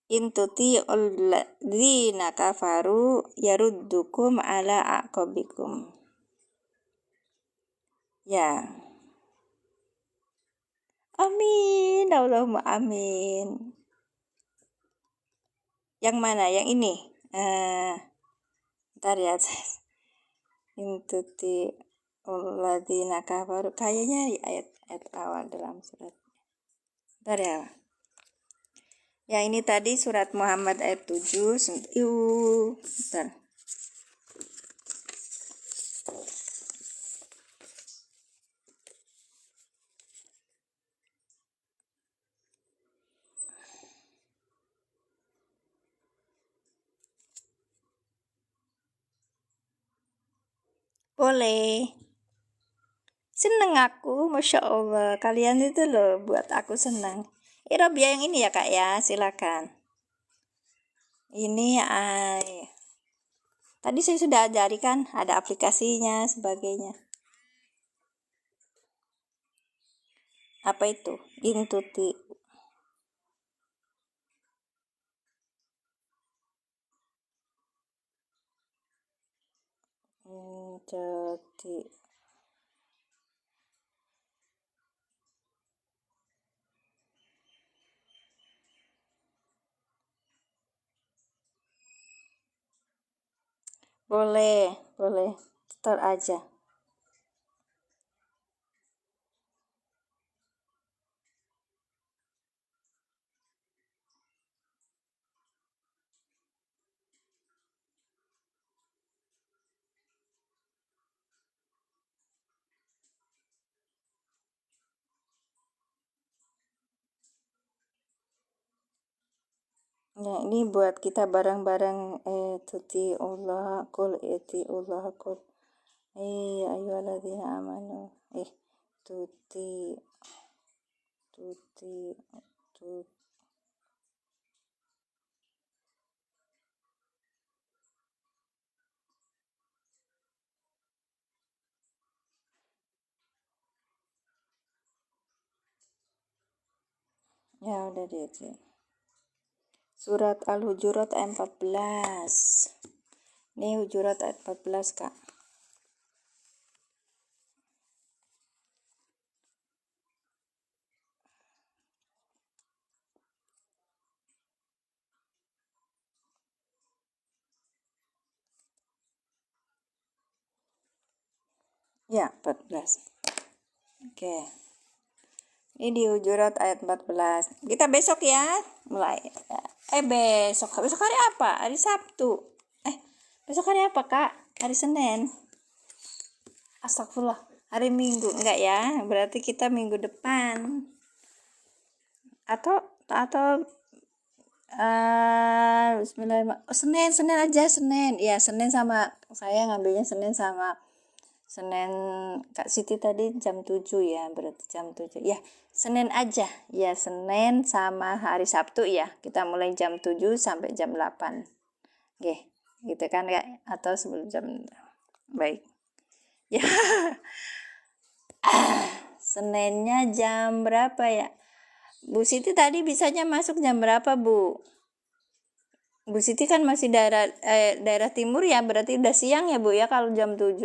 S1: intuti alladzina kafaru yaruddukum ala aqabikum. Ya. Amin, Allahumma amin. Yang mana? Yang ini? Ntar ya. Intuti alladzina kafaru. Kayaknya ayat awal dalam surat. Ntar ya. Yang ini tadi surat Muhammad ayat 7. Bentar. Boleh. Seneng aku, Masya Allah. Kalian itu loh buat aku senang. Robia yang ini ya kak ya, silakan. Ini tadi saya sudah ajari kan, ada aplikasinya, sebagainya. Apa itu? Intuti. Intuti. Boleh. Store aja. Nah, ini buat kita bareng-bareng tuti Allah kul eti Allah kul. Ayyuhalladzina amanu. Tuti. Ya udah deh. Surat Al-Hujurat ayat 14. Ini Hujurat ayat 14 kak. Ya 14. Oke. Ini di Hujurat ayat 14. Kita besok ya mulai. Besok hari apa? Hari Sabtu. Besok hari apa kak? Hari Senin. Astagfirullah. Hari Minggu enggak ya? Berarti kita minggu depan. Atau Bismillahirrahmanirrahim. Senin aja Senin. Ya Senin sama saya ngambilnya Senin sama Senin Kak Siti tadi jam 7 ya, berarti jam 7. Ya, Senin aja. Ya, Senin sama hari Sabtu ya. Kita mulai jam 7 sampai jam 8. Oke, gitu kan Kak? Atau sebelum jam. Baik. Ya. Seninnya jam berapa ya? Bu Siti tadi bisanya masuk jam berapa, Bu? Bu Siti kan masih daerah timur ya, berarti udah siang ya, Bu ya kalau jam 7.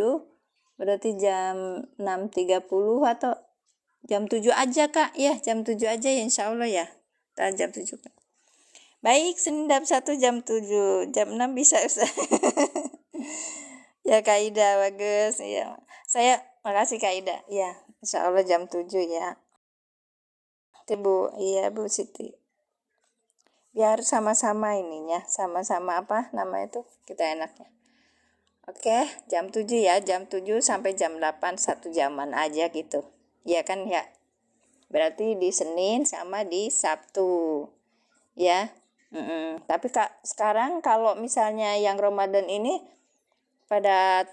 S1: Berarti jam 6.30 atau jam 7 aja kak ya, jam 7 aja ya insya Allah ya. Jam 7 kak. Baik, Senin 1 jam 7, jam 6 bisa. Ya Kak Ida, bagus ya. Saya makasih Kak Ida ya, insya Allah jam 7 ya. Bu, iya Bu Siti. Biar sama-sama ininya, sama-sama apa nama itu kita enaknya. Oke, jam 7 ya, jam 7 sampai jam 8, 1 jaman aja gitu. Iya kan ya? Berarti di Senin sama di Sabtu. Ya. Tapi Kak, sekarang kalau misalnya yang Ramadan ini pada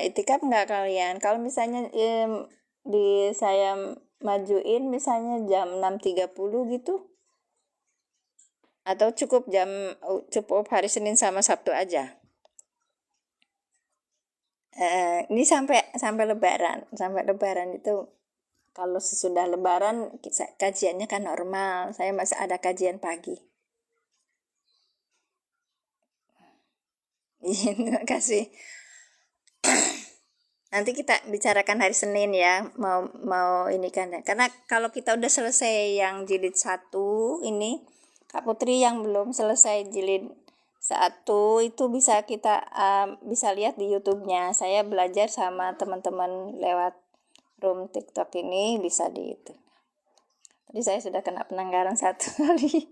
S1: itikaf nggak kalian? Kalau misalnya di saya majuin misalnya jam 6.30 gitu. Atau cukup hari Senin sama Sabtu aja? Ini sampai lebaran itu kalau sesudah lebaran kajiannya kan normal, saya masih ada kajian pagi. Iya, terima kasih. Nanti kita bicarakan hari Senin ya, mau ini kan ya. Karena kalau kita udah selesai yang jilid 1 ini, Kak Putri yang belum selesai jilid 1 itu bisa kita bisa lihat di YouTube-nya. Saya belajar sama teman-teman lewat room TikTok ini, bisa di itu. Tadi saya sudah kena penanggaran 1 kali.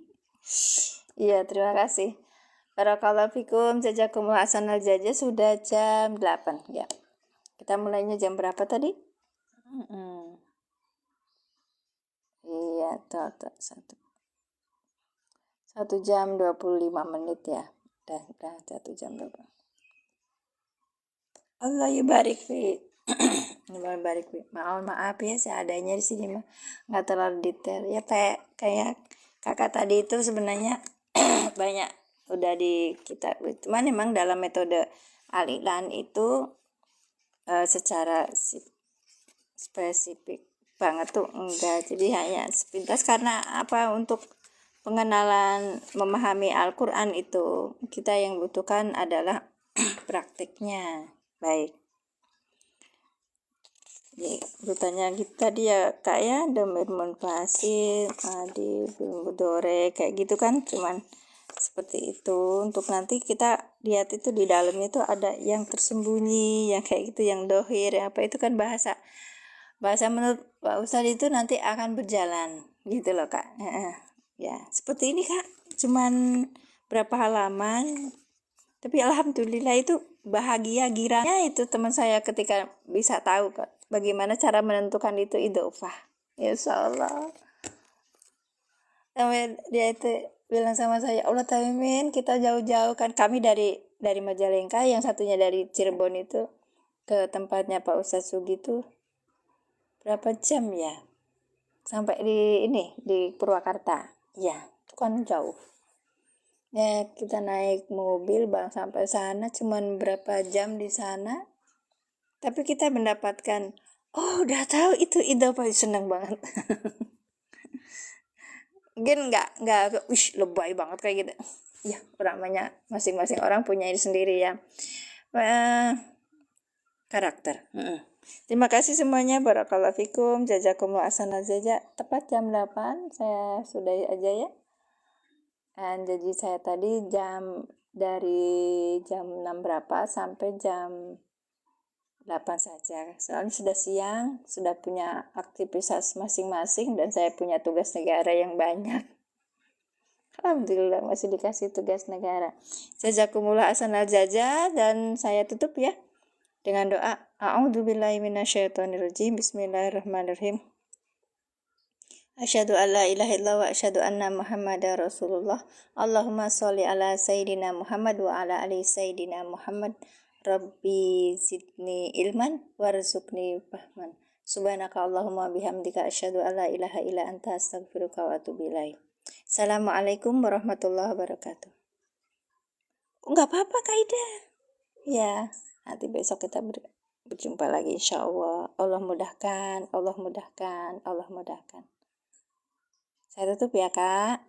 S1: Iya, terima kasih. Barakallahu fikum, jazakumullah ahsanal jazaa. Sudah jam 8 ya. Kita mulainya jam berapa tadi? Iya, satu jam 25 menit ya. Udah 1 jam 20. Allah yubarik fi. Allah barik fi. Maaf ya seadanya di sini mah nggak terlalu detail. Ya kayak kakak tadi itu sebenarnya banyak udah di kitab. Cuman memang dalam metode Al-Iqlan itu secara spesifik banget tuh enggak, jadi hanya sepintas karena apa, untuk pengenalan memahami Al-Quran itu kita yang butuhkan adalah praktiknya. Baik, jadi urutannya kita dia kayak domir munfasil adi dore kayak gitu kan, cuman seperti itu. Untuk nanti kita lihat itu di dalamnya itu ada yang tersembunyi, yang kayak gitu, yang dohir, yang apa itu kan bahasa menurut Pak Ustadz itu nanti akan berjalan gitu loh Kak. Ya seperti ini Kak, cuman berapa halaman, tapi alhamdulillah itu bahagia girangnya itu teman saya ketika bisa tahu Kak bagaimana cara menentukan itu idofah. Insya Allah sampai dia itu bilang sama saya, Allah Tamimin kita jauh-jauh kan, kami dari Majalengka, yang satunya dari Cirebon itu ke tempatnya Pak Ustadz Sugi itu berapa jam ya, sampai di Purwakarta ya, itu kan jauh ya. Kita naik mobil bang sampai sana cuman berapa jam di sana, tapi kita mendapatkan udah tahu itu ide apa, seneng banget. Mungkin nggak lebay banget kayak gitu ya, namanya masing-masing orang punya ini sendiri ya, karakter. Terima kasih semuanya, barakallahu fikum, jazakumullah ahsanal jazaa. Tepat jam 8 saya sudahi aja ya. Dan jadi saya tadi dari jam 6 berapa sampai jam 8 saja. Soalnya sudah siang, sudah punya aktivitas masing-masing, dan saya punya tugas negara yang banyak. Alhamdulillah masih dikasih tugas negara. Jazakumullah ahsanal jazaa, dan saya tutup ya dengan doa. A'udzubillahi minasyaitonirrajim. Bismillahirrahmanirrahim. Asyhadu an la ilaha illallah wa asyhadu anna Muhammadar Rasulullah. Allahumma sholli ala sayyidina Muhammad wa ala ali sayyidina Muhammad. Rabbi zidni ilman warzuqni fahman. Subhanaka Allahumma bihamdika asyhadu an la ilaha illa anta astaghfiruka wa atubu ilaik. Assalamualaikum warahmatullahi wabarakatuh. Enggak apa-apa Kak Ida. Ya, nanti besok kita berjumpa lagi insyaallah. Allah mudahkan, Allah mudahkan, Allah mudahkan. Saya tutup ya Kak.